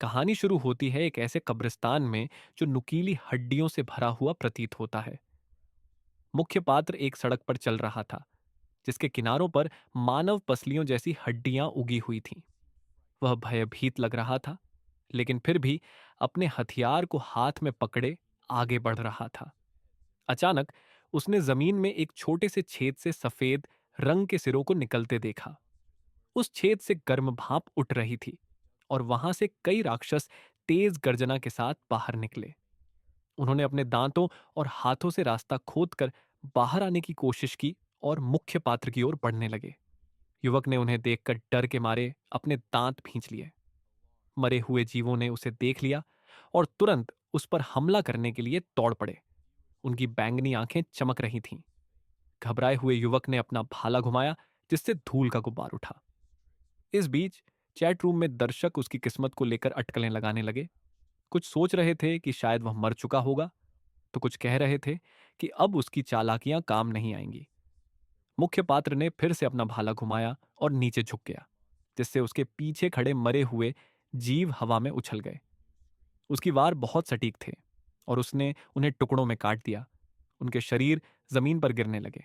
कहानी शुरू होती है एक ऐसे कब्रिस्तान में जो नुकीली हड्डियों से भरा हुआ प्रतीत होता है। मुख्य पात्र एक सड़क पर चल रहा था जिसके किनारों पर मानव पसलियों जैसी हड्डियां उगी हुई थीं। वह भयभीत लग रहा था, लेकिन फिर भी अपने हथियार को हाथ में पकड़े आगे बढ़ रहा था। अचानक उसने जमीन में एक छोटे से छेद से सफेद रंग के सिरों को निकलते देखा। उस छेद से गर्म भाप उठ रही थी और वहां से कई राक्षस तेज गर्जना के साथ बाहर निकले। उन्होंने अपने दांतों और हाथों से रास्ता खोदकर बाहर आने की कोशिश की और मुख्य पात्र की ओर बढ़ने लगे। युवक ने उन्हें देखकर डर के मारे अपने दांत भींच लिए। मरे हुए जीवों ने उसे देख लिया और तुरंत उस पर हमला करने के लिए दौड़ पड़े। उनकी बैंगनी आंखें चमक रही थीं। घबराए हुए युवक ने अपना भाला घुमाया, जिससे धूल का गुब्बार उठा। इस बीच चैट रूम में दर्शक उसकी किस्मत को लेकर अटकलें लगाने लगे। कुछ सोच रहे थे कि शायद वह मर चुका होगा, तो कुछ कह रहे थे कि अब उसकी चालाकियां काम नहीं आएंगी। मुख्य पात्र ने फिर से अपना भाला घुमाया और नीचे झुक गया, जिससे उसके पीछे खड़े मरे हुए जीव हवा में उछल गए। उसकी वार बहुत सटीक थे और उसने उन्हें टुकड़ों में काट दिया। उनके शरीर जमीन पर गिरने लगे।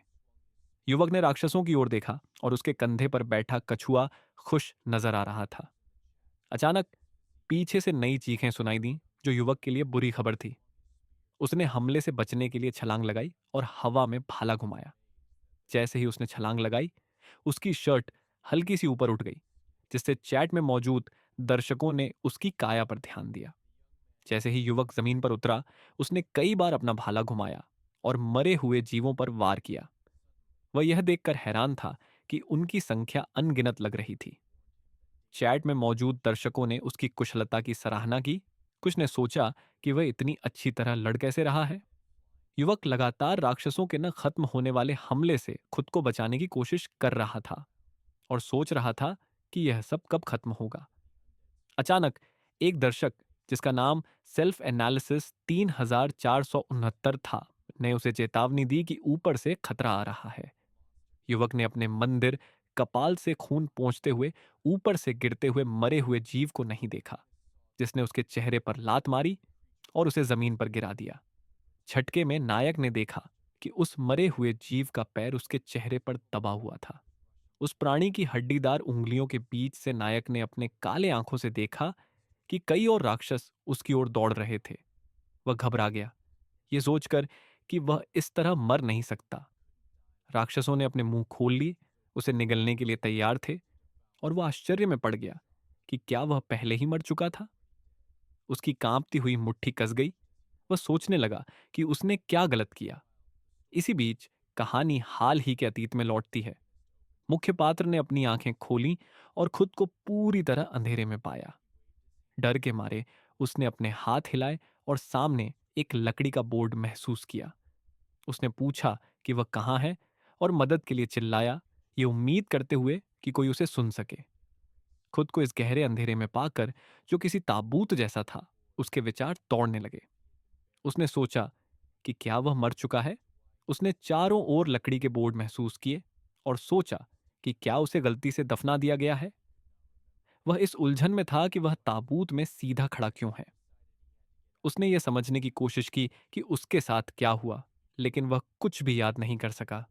युवक ने राक्षसों की ओर देखा और उसके कंधे पर बैठा कछुआ खुश नजर आ रहा था। अचानक पीछे से नई चीखें सुनाई दी, जो युवक के लिए बुरी खबर थी। उसने हमले से बचने के लिए छलांग लगाई और हवा में भाला घुमाया। जैसे ही उसने छलांग लगाई, उसकी शर्ट हल्की सी ऊपर उठ गई, जिससे चैट में मौजूद दर्शकों ने उसकी काया पर ध्यान दिया। जैसे ही युवक जमीन पर उतरा, उसने कई बार अपना भाला घुमाया और मरे हुए जीवों पर वार किया। वह यह देखकर हैरान था कि उनकी संख्या अनगिनत लग रही थी। चैट में मौजूद दर्शकों ने उसकी कुशलता की सराहना की। कुछ ने सोचा कि वह इतनी अच्छी तरह लड़ कैसे रहा है। युवक लगातार राक्षसों के न खत्म होने वाले हमले से खुद को बचाने की कोशिश कर रहा था और सोच रहा था कि यह सब कब खत्म होगा। अचानक एक दर्शक, जिसका नाम सेल्फ एनालिसिस 3469 था, ने उसे चेतावनी दी कि ऊपर से खतरा आ रहा है। युवक ने अपने मंदिर कपाल से खून पोंछते हुए ऊपर से गिरते हुए मरे हुए जीव को नहीं देखा, जिसने उसके चेहरे पर लात मारी और उसे जमीन पर गिरा दिया। झटके में नायक ने देखा कि उस मरे हुए जीव का पैर उसके चेहरे पर दबा हुआ था। उस प्राणी की हड्डीदार उंगलियों के बीच से नायक ने अपने काले आंखों से देखा कि कई और राक्षस उसकी ओर दौड़ रहे थे। वह घबरा गया, ये सोचकर कि वह इस तरह मर नहीं सकता। राक्षसों ने अपने मुंह खोल लिए, उसे निगलने के लिए तैयार थे, और वह आश्चर्य में पड़ गया कि क्या वह पहले ही मर चुका था। उसकी कांपती हुई मुट्ठी कस गई। वह सोचने लगा कि उसने क्या गलत किया। इसी बीच कहानी हाल ही के अतीत में लौटती है। मुख्य पात्र ने अपनी आंखें खोलीं और खुद को पूरी तरह अंधेरे में पाया। डर के मारे उसने अपने हाथ हिलाए और सामने एक लकड़ी का बोर्ड महसूस किया। उसने पूछा कि वह कहाँ है और मदद के लिए चिल्लाया, ये उम्मीद करते हुए कि कोई उसे सुन सके। खुद को इस गहरे अंधेरे में पाकर, जो किसी ताबूत जैसा था, उसके विचार दौड़ने लगे। उसने सोचा कि क्या वह मर चुका है। उसने चारों ओर लकड़ी के बोर्ड महसूस किए और सोचा कि क्या उसे गलती से दफना दिया गया है। वह इस उलझन में था कि वह ताबूत में सीधा खड़ा क्यों है। उसने यह समझने की कोशिश की कि उसके साथ क्या हुआ, लेकिन वह कुछ भी याद नहीं कर सका।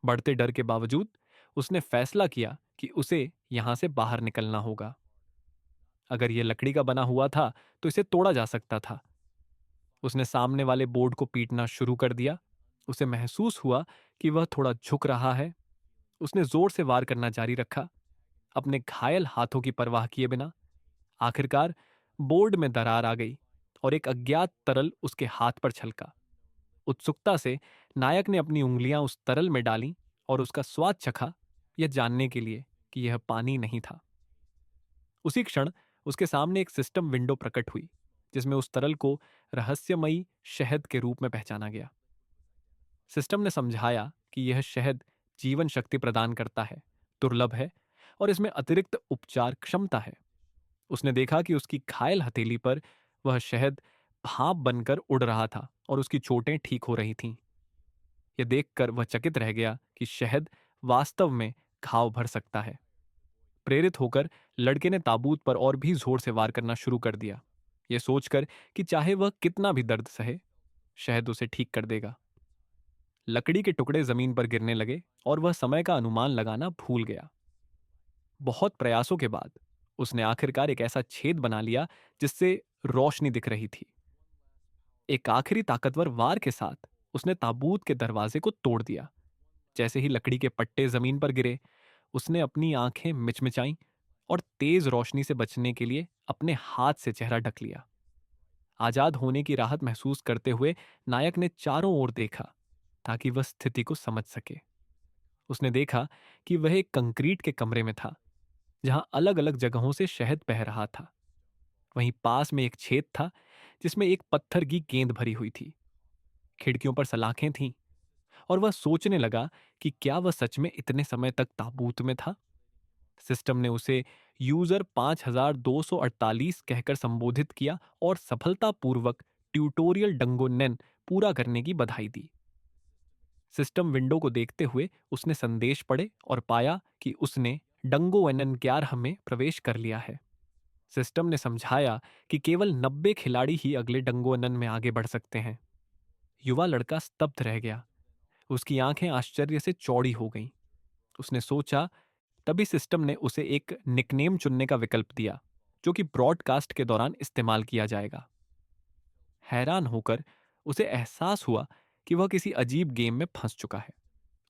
बढ़ते डर के बावजूद उसने फैसला किया कि उसे यहां से बाहर निकलना होगा। अगर यह लकड़ी का बना हुआ था तो इसे तोड़ा जा सकता था। उसने सामने वाले बोर्ड को पीटना शुरू कर दिया। उसे महसूस हुआ कि वह थोड़ा झुक रहा है। उसने जोर से वार करना जारी रखा, अपने घायल हाथों की परवाह किए बिना। आखिरकार बोर्ड में दरार आ गई और एक अज्ञात तरल उसके हाथ पर छलका। उत्सुकता से नायक ने अपनी उंगलियां उस तरल में डालीं और उसका स्वाद चखा, यह जानने के लिए कि यह पानी नहीं था। उसी क्षण उसके सामने एक सिस्टम विंडो प्रकट हुई, जिसमें उस तरल को रहस्यमयी शहद के रूप में पहचाना गया। सिस्टम ने समझाया कि यह शहद जीवन शक्ति प्रदान करता है, दुर्लभ है और इसमें अतिरिक्त उपचार क्षमता है। उसने देखा कि उसकी घायल हथेली पर वह शहद भाप बनकर उड़ रहा था और उसकी चोटें ठीक हो रही थीं। यह देखकर वह चकित रह गया कि शहद वास्तव में घाव भर सकता है। प्रेरित होकर लड़के ने ताबूत पर और भी जोर से वार करना शुरू कर दिया, ये सोचकर कि चाहे वह कितना भी दर्द सहे, शहद उसे ठीक कर देगा। लकड़ी के टुकड़े जमीन पर गिरने लगे और वह समय का अनुमान लगाना भूल गया। बहुत प्रयासों के बाद उसने आखिरकार एक ऐसा छेद बना लिया जिससे रोशनी दिख रही थी। एक आखिरी ताकतवर वार के साथ उसने ताबूत के दरवाजे को तोड़ दिया। जैसे ही लकड़ी के पट्टे जमीन पर गिरे, उसने अपनी आंखें मिचमिचाईं और तेज रोशनी से बचने के लिए अपने हाथ से चेहरा ढक लिया। आजाद होने की राहत महसूस करते हुए नायक ने चारों ओर देखा ताकि वह स्थिति को समझ सके। उसने देखा कि वह एक कंक्रीट के कमरे में था, जहां अलग अलग जगहों से शहद बह रहा था। वहीं पास में एक छेद था जिसमें एक पत्थर की गेंद भरी हुई थी। खिड़कियों पर सलाखें थीं और वह सोचने लगा कि क्या वह सच में इतने समय तक ताबूत में था। सिस्टम ने उसे यूजर 5248 कहकर संबोधित किया और सफलतापूर्वक ट्यूटोरियल डंगोनेन पूरा करने की बधाई दी। सिस्टम विंडो को देखते हुए उसने संदेश पढ़े और पाया कि उसने डंगो एनएन में प्रवेश कर लिया है। सिस्टम ने समझाया कि केवल 90 खिलाड़ी ही अगले डंगोनन में आगे बढ़ सकते हैं। युवा लड़का स्तब्ध रह गया। उसकी आंखें आश्चर्य से चौड़ी हो गईं। उसने सोचा, तभी सिस्टम ने उसे एक निकनेम चुनने का विकल्प दिया, जो कि ब्रॉडकास्ट के दौरान इस्तेमाल किया जाएगा। हैरान होकर उसे एहसास हुआ कि वह किसी अजीब गेम में फंस चुका है।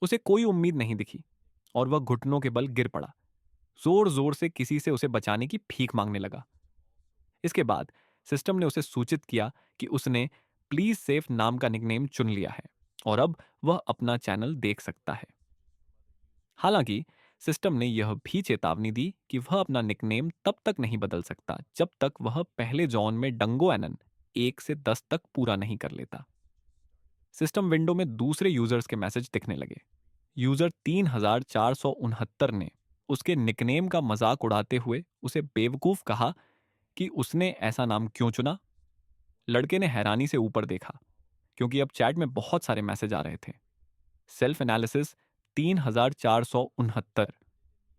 उसे कोई उम्मीद नहीं दिखी और वह घुटनों के बल गिर पड़ा। जोर जोर से किसी से उसे बचाने की भीख मांगने लगा। इसके बाद सिस्टम ने उसे सूचित किया कि उसने प्लीज सेफ नाम का निकनेम चुन लिया है और अब वह अपना चैनल देख सकता है। हालांकि सिस्टम ने यह भी चेतावनी दी कि वह अपना निकनेम तब तक नहीं बदल सकता जब तक वह पहले जॉन में डंगो एनन 1 से 10 तक पूरा नहीं कर लेता। सिस्टम विंडो में दूसरे यूजर्स के मैसेज दिखने लगे। यूजर 3469 ने उसके निकनेम का मजाक उड़ाते हुए उसे बेवकूफ कहा कि उसने ऐसा नाम क्यों चुना। लड़के ने हैरानी से ऊपर देखा क्योंकि अब चैट में बहुत सारे मैसेज आ रहे थे। सेल्फ एनालिसिस 3469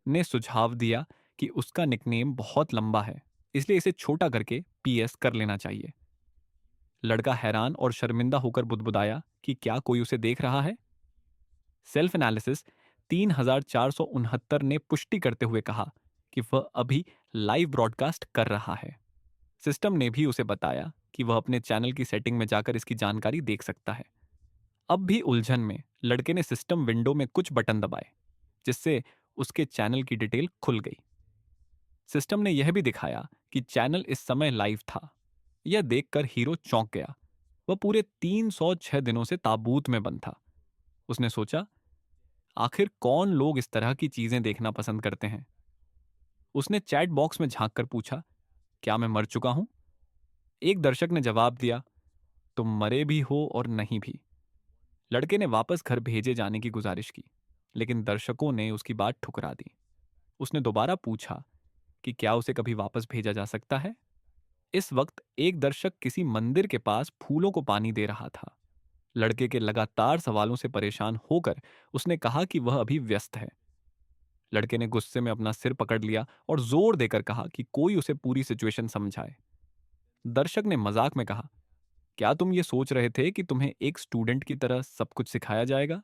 ने सुझाव दिया कि उसका निकनेम बहुत लंबा है, इसलिए इसे छोटा करके पीएस कर लेना चाहिए। लड़का हैरान और शर्मिंदा होकर बुदबुदाया कि क्या कोई उसे देख रहा है। सेल्फ एनालिसिस 3469 ने पुष्टि करते हुए कहा कि वह अभी लाइव ब्रॉडकास्ट कर रहा है। सिस्टम ने भी उसे बताया कि वह अपने चैनल की सेटिंग में जाकर इसकी जानकारी देख सकता है। अब भी उलझन में लड़के ने सिस्टम विंडो में कुछ बटन दबाए, जिससे उसके चैनल की डिटेल खुल गई। सिस्टम ने यह भी दिखाया कि चैनल इस समय लाइव था। यह देखकर हीरो चौंक गया। वह पूरे 306 दिनों से ताबूत में बंद था। उसने सोचा, आखिर कौन लोग इस तरह की चीजें देखना पसंद करते हैं। उसने चैट बॉक्स में झांककर पूछा, क्या मैं मर चुका हूं? एक दर्शक ने जवाब दिया, तुम मरे भी हो और नहीं भी। लड़के ने वापस घर भेजे जाने की गुजारिश की, लेकिन दर्शकों ने उसकी बात ठुकरा दी। उसने दोबारा पूछा कि क्या उसे कभी वापस भेजा जा सकता है। इस वक्त एक दर्शक किसी मंदिर के पास फूलों को पानी दे रहा था। लड़के के लगातार सवालों से परेशान होकर उसने कहा कि वह अभी व्यस्त है। लड़के ने गुस्से में अपना सिर पकड़ लिया और जोर देकर कहा कि कोई उसे पूरी सिचुएशन समझाए। दर्शक ने मजाक में कहा, क्या तुम ये सोच रहे थे कि तुम्हें एक स्टूडेंट की तरह सब कुछ सिखाया जाएगा?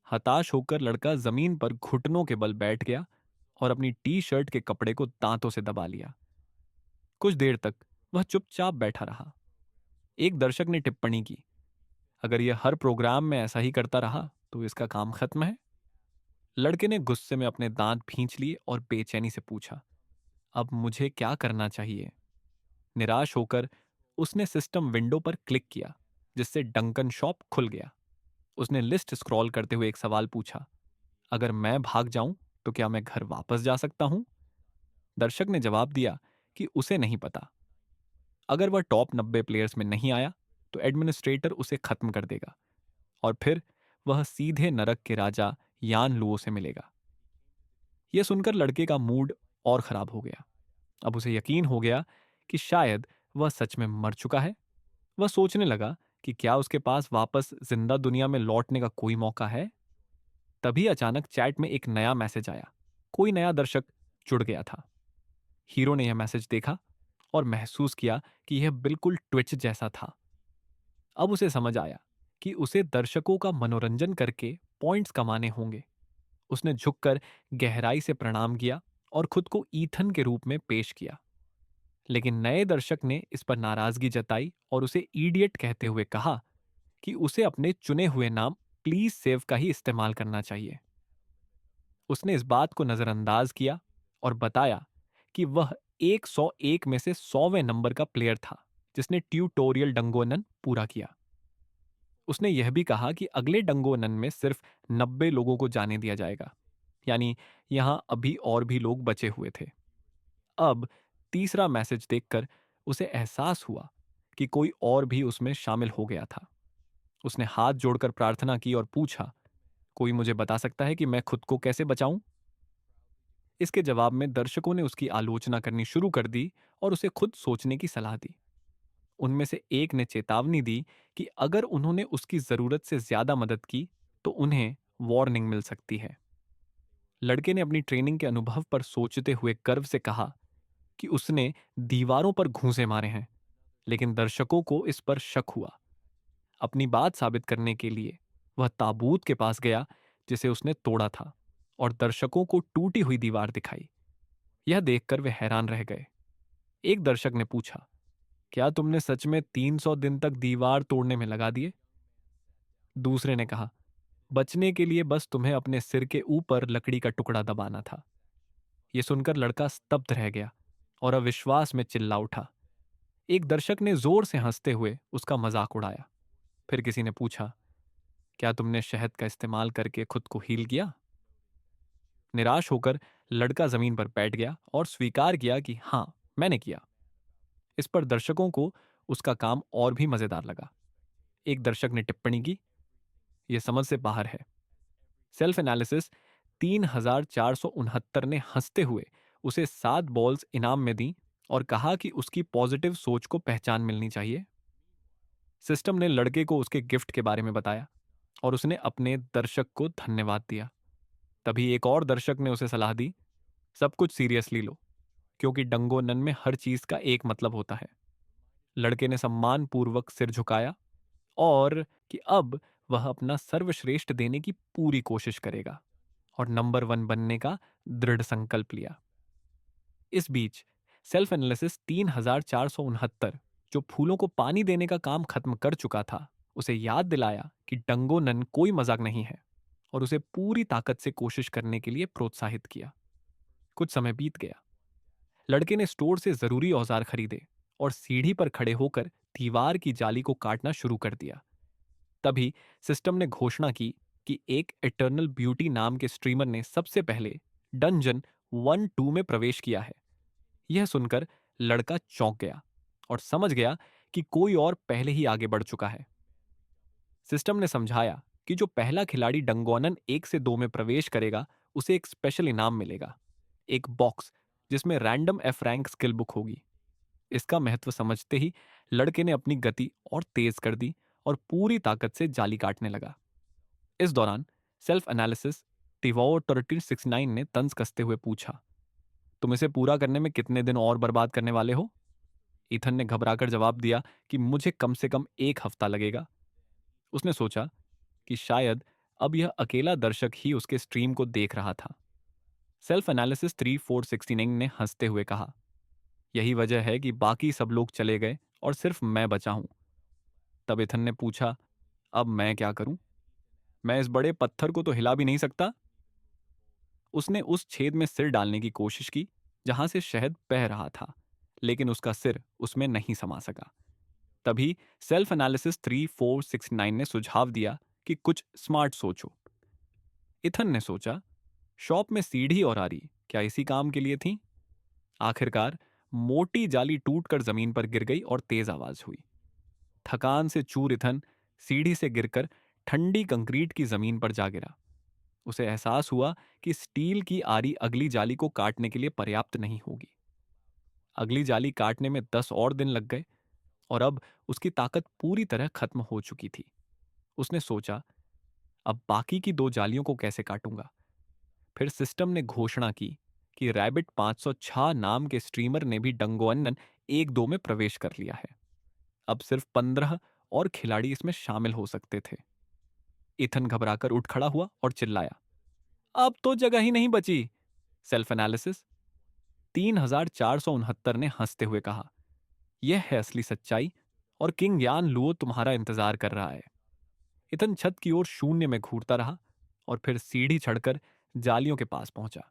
हताश होकर लड़का जमीन पर घुटनों के बल बैठ गया और अपनी टी शर्ट के कपड़े को दांतों से दबा लिया। कुछ देर तक वह चुपचाप बैठा रहा। एक दर्शक ने टिप्पणी की, अगर यह हर प्रोग्राम में ऐसा ही करता रहा तो इसका काम खत्म है। लड़के ने गुस्से में अपने दांत भींच लिए और बेचैनी से पूछा, अब मुझे क्या करना चाहिए? निराश होकर उसने सिस्टम विंडो पर क्लिक किया, जिससे डंकन शॉप खुल गया। उसने लिस्ट स्क्रॉल करते हुए एक सवाल पूछा, अगर मैं भाग जाऊं तो क्या मैं घर वापस जा सकता हूं? दर्शक ने जवाब दिया कि उसे नहीं पता। अगर वह टॉप 90 प्लेयर्स में नहीं आया तो एडमिनिस्ट्रेटर उसे खत्म कर देगा और फिर वह सीधे नरक के राजा यान लुओ से मिलेगा। यह सुनकर लड़के का मूड और खराब हो गया। अब उसे यकीन हो गया कि शायद वह सच में मर चुका है। वह सोचने लगा कि क्या उसके पास वापस जिंदा दुनिया में लौटने का कोई मौका है। तभी अचानक चैट में एक नया मैसेज आया। कोई नया दर्शक जुड़ गया था। हीरो ने यह मैसेज देखा और महसूस किया कि यह बिल्कुल ट्विच जैसा था। अब उसे समझ आया कि उसे दर्शकों का मनोरंजन करके पॉइंट्स कमाने होंगे। उसने झुककर गहराई से प्रणाम किया और खुद को ईथन के रूप में पेश किया। लेकिन नए दर्शक ने इस पर नाराजगी जताई और उसे इडियट कहते हुए कहा कि उसे अपने चुने हुए नाम प्लीज सेव का ही इस्तेमाल करना चाहिए। उसने इस बात को नजरअंदाज किया और बताया कि वह 101 में से 100वें नंबर का प्लेयर था जिसने ट्यूटोरियल डंगोनन पूरा किया। उसने यह भी कहा कि अगले डंगोनन में सिर्फ 90 लोगों को जाने दिया जाएगा, यानी यहां अभी और भी लोग बचे हुए थे। अब तीसरा मैसेज देखकर उसे एहसास हुआ कि कोई और भी उसमें शामिल हो गया था। उसने हाथ जोड़कर प्रार्थना की और पूछा, कोई मुझे बता सकता है कि मैं खुद को कैसे बचाऊं? इसके जवाब में दर्शकों ने उसकी आलोचना करनी शुरू कर दी और उसे खुद सोचने की सलाह दी। उनमें से एक ने चेतावनी दी कि अगर उन्होंने उसकी जरूरत से ज्यादा मदद की तो उन्हें वार्निंग मिल सकती है। लड़के ने अपनी ट्रेनिंग के अनुभव पर सोचते हुए गर्व से कहा कि उसने दीवारों पर घूंसे मारे हैं, लेकिन दर्शकों को इस पर शक हुआ। अपनी बात साबित करने के लिए वह ताबूत के पास गया जिसे उसने तोड़ा था और दर्शकों को टूटी हुई दीवार दिखाई। यह देखकर वे हैरान रह गए। एक दर्शक ने पूछा, क्या तुमने सच में 300 दिन तक दीवार तोड़ने में लगा दिए? दूसरे ने कहा, बचने के लिए बस तुम्हें अपने सिर के ऊपर लकड़ी का टुकड़ा दबाना था। यह सुनकर लड़का स्तब्ध रह गया और अविश्वास में चिल्ला उठा। एक दर्शक ने जोर से हंसते हुए उसका मजाक उड़ाया। फिर किसी ने पूछा, क्या तुमने शहद का इस्तेमाल करके खुद को हील किया? निराश होकर लड़का जमीन पर बैठ गया और स्वीकार किया कि हाँ, मैंने किया। इस पर दर्शकों को उसका काम और भी मजेदार लगा। एक दर्शक ने टिप्पणी की, यह समझ से बाहर है। सेल्फ एनालिसिस 3469 ने हंसते हुए उसे 7 बॉल्स इनाम में दी और कहा कि उसकी पॉजिटिव सोच को पहचान मिलनी चाहिए। सिस्टम ने लड़के को उसके गिफ्ट के बारे में बताया और उसने अपने दर्शक को धन्यवाद दिया। तभी एक और दर्शक ने उसे सलाह दी, सब कुछ सीरियसली लो, क्योंकि डंगोनन में हर चीज का एक मतलब होता है। लड़के ने सम्मानपूर्वक सिर झुकाया और कि अब वह अपना सर्वश्रेष्ठ देने की पूरी कोशिश करेगा और नंबर 1 बनने का दृढ़ संकल्प लिया। इस बीच सेल्फ एनालिसिस 3469, जो फूलों को पानी देने का काम खत्म कर चुका था, उसे याद दिलाया कि डंगोनन कोई मजाक नहीं है और उसे पूरी ताकत से कोशिश करने के लिए प्रोत्साहित किया। कुछ समय बीत गया। लड़के ने स्टोर से जरूरी औजार खरीदे और सीढ़ी पर खड़े होकर दीवार की जाली को काटना शुरू कर दिया। तभी सिस्टम ने घोषणा की कि एक इटर्नल ब्यूटी नाम के स्ट्रीमर ने सबसे पहले डंजन 1-2 में प्रवेश किया है। यह सुनकर लड़का चौंक गया और समझ गया कि कोई और पहले ही आगे बढ़ चुका है। सिस्टम ने समझाया कि जो पहला खिलाड़ी डंगोनन 1 से 2 में प्रवेश करेगा उसे एक स्पेशल इनाम मिलेगा, एक बॉक्स जिसमें random F rank skill book होगी। इसका महत्व समझते ही लड़के ने अपनी गति और तेज कर दी और पूरी ताकत से जाली काटने लगा। इस दौरान सेल्फ एनालिसिस टिवो टर्टिन 69 ने तंज कसते हुए पूछा, तुम इसे पूरा करने में कितने दिन और बर्बाद करने वाले हो? ईथन ने घबराकर जवाब दिया कि मुझे कम से कम 1 हफ्ता लगेगा। उसने सोचा कि शायद अब यह अकेला दर्शक ही उसके स्ट्रीम को देख रहा था। सेल्फ एनालिसिस 3469 ने हंसते हुए कहा, यही वजह है कि बाकी सब लोग चले गए और सिर्फ मैं बचा हूं। तब इथन ने पूछा, अब मैं क्या करूं? मैं इस बड़े पत्थर को तो हिला भी नहीं सकता। उसने उस छेद में सिर डालने की कोशिश की जहां से शहद बह रहा था, लेकिन उसका सिर उसमें नहीं समा सका। तभी सेल्फ एनालिसिस 3469 ने सुझाव दिया कि कुछ स्मार्ट सोचो। इथन ने सोचा, शॉप में सीढ़ी और आरी क्या इसी काम के लिए थी? आखिरकार मोटी जाली टूटकर जमीन पर गिर गई और तेज आवाज हुई। थकान से चूर इथन सीढ़ी से गिरकर ठंडी कंक्रीट की जमीन पर जा गिरा। उसे एहसास हुआ कि स्टील की आरी अगली जाली को काटने के लिए पर्याप्त नहीं होगी। अगली जाली काटने में 10 और दिन लग गए और अब उसकी ताकत पूरी तरह खत्म हो चुकी थी। उसने सोचा, अब बाकी की 2 जालियों को कैसे काटूंगा? फिर सिस्टम ने घोषणा की कि रैबिट 506 नाम के स्ट्रीमर ने भी डंगोअन्नन 1-2 में प्रवेश कर लिया है। अब सिर्फ 15 और खिलाड़ी इसमें शामिल हो सकते थे। इथन घबराकर उठ खड़ा हुआ और चिल्लाया, अब तो जगह ही नहीं बची। Self analysis. 3469 ने हंसते हुए कहा, यह है असली सच्चाई और किंग यान लुओ तुम्हारा इंतजार कर रहा है। इथन छत की ओर शून्य में घूरता रहा और फिर सीढ़ी चढ़कर जालियों के पास पहुंचा।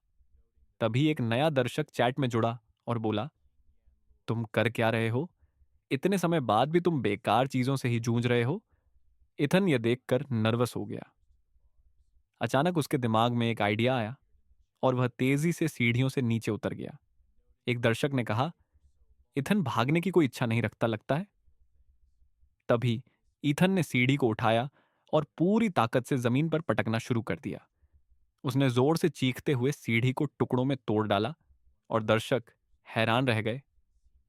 तभी एक नया दर्शक चैट में जुड़ा और बोला, तुम कर क्या रहे हो? इतने समय बाद भी तुम बेकार चीजों से ही जूझ रहे हो? इथन यह देखकर नर्वस हो गया। अचानक उसके दिमाग में एक आइडिया आया और वह तेजी से सीढ़ियों से नीचे उतर गया। एक दर्शक ने कहा, इथन भागने की कोई इच्छा नहीं रखता लगता है। तभी ईथन ने सीढ़ी को उठाया और पूरी ताकत से जमीन पर पटकना शुरू कर दिया। उसने जोर से चीखते हुए सीढ़ी को टुकड़ों में तोड़ डाला और दर्शक हैरान रह गए।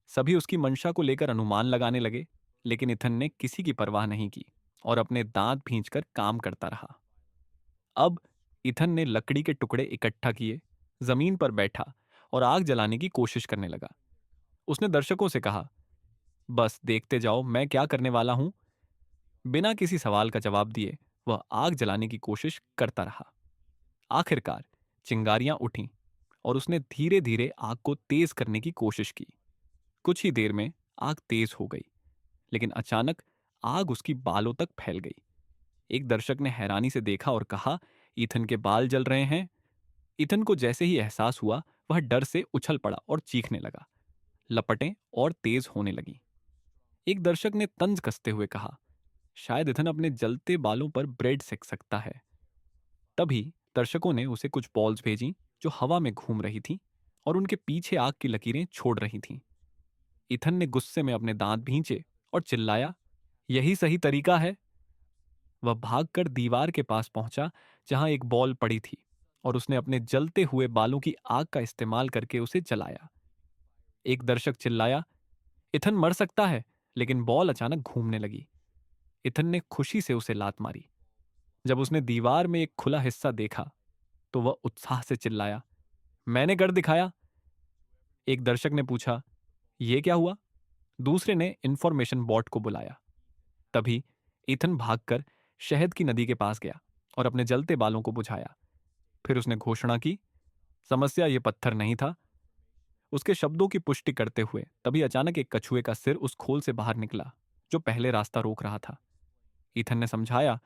सभी उसकी मंशा को लेकर अनुमान लगाने लगे, लेकिन इथन ने किसी की परवाह नहीं की और अपने दांत भींचकर काम करता रहा। अब इथन ने लकड़ी के टुकड़े इकट्ठा किए, जमीन पर बैठा और आग जलाने की कोशिश करने लगा। उसने दर्शकों से कहा, बस देखते जाओ मैं क्या करने वाला हूं। बिना किसी सवाल का जवाब दिए वह आग जलाने की कोशिश करता रहा। आखिरकार चिंगारियां उठीं और उसने धीरे धीरे आग को तेज करने की कोशिश की। कुछ ही देर में आग तेज हो गई, लेकिन अचानक आग उसकी बालों तक फैल गई। एक दर्शक ने हैरानी से देखा और कहा, ईथन के बाल जल रहे हैं। ईथन को जैसे ही एहसास हुआ, वह डर से उछल पड़ा और चीखने लगा। लपटें और तेज होने लगीं। एक दर्शक ने तंज कसते हुए कहा, शायद इथन अपने जलते बालों पर ब्रेड सेक सकता है। तभी दर्शकों ने उसे कुछ बॉल्स भेजी जो हवा में घूम रही थीं और उनके पीछे आग की लकीरें छोड़ रही थीं। इथन ने गुस्से में अपने दांत भींचे और चिल्लाया, यही सही तरीका है। वह भागकर दीवार के पास पहुंचा जहां एक बॉल पड़ी थी और उसने अपने जलते हुए बालों की आग का इस्तेमाल करके उसे जलाया। एक दर्शक चिल्लाया, इथन मर सकता है, लेकिन बॉल अचानक घूमने लगी। इथन ने खुशी से उसे लात मारी। जब उसने दीवार में एक खुला हिस्सा देखा तो वह उत्साह से चिल्लाया, मैंने कर दिखाया। एक दर्शक ने पूछा, यह क्या हुआ? दूसरे ने इंफॉर्मेशन बॉट को बुलाया। तभी इथन भागकर शहद की नदी के पास गया और अपने जलते बालों को बुझाया। फिर उसने घोषणा की, समस्या यह पत्थर नहीं था। उसके शब्दों की पुष्टि करते हुए तभी अचानक एक कछुए का सिर उस खोल से बाहर निकला जो पहले रास्ता रोक रहा था। ईथन ने समझाया,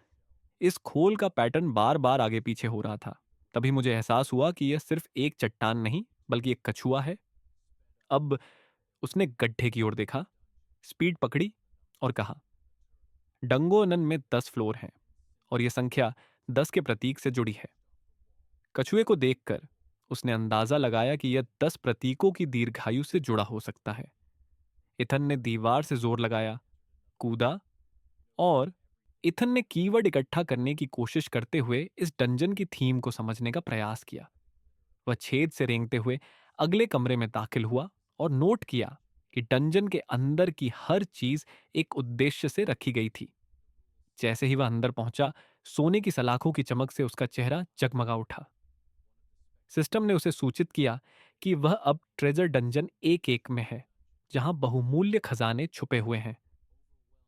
इस खोल का पैटर्न बार बार आगे पीछे हो रहा था। तभी मुझे एहसास हुआ कि यह सिर्फ एक चट्टान नहीं बल्कि एक कछुआ है। अब उसने गड्ढे की ओर देखा, स्पीड पकड़ी और कहा, डंगोनन में 10 फ्लोर हैं और यह संख्या 10 के प्रतीक से जुड़ी है। कछुए को देखकर उसने अंदाजा लगाया कि यह 10 प्रतीकों की दीर्घायु से जुड़ा हो सकता है। इथन ने दीवार से जोर लगाया, कूदा और इथन ने कीवर्ड इकट्ठा करने की कोशिश करते हुए इस डंजन की थीम को समझने का प्रयास किया। वह छेद से रेंगते हुए अगले कमरे में दाखिल हुआ और नोट किया कि डंजन के अंदर की हर चीज एक उद्देश्य से रखी गई थी। जैसे ही वह अंदर पहुंचा, सोने की सलाखों की चमक से उसका चेहरा जगमगा उठा। सिस्टम ने उसे सूचित किया कि वह अब ट्रेजर डंजन 1-1 में है, जहां बहुमूल्य खजाने छुपे हुए हैं।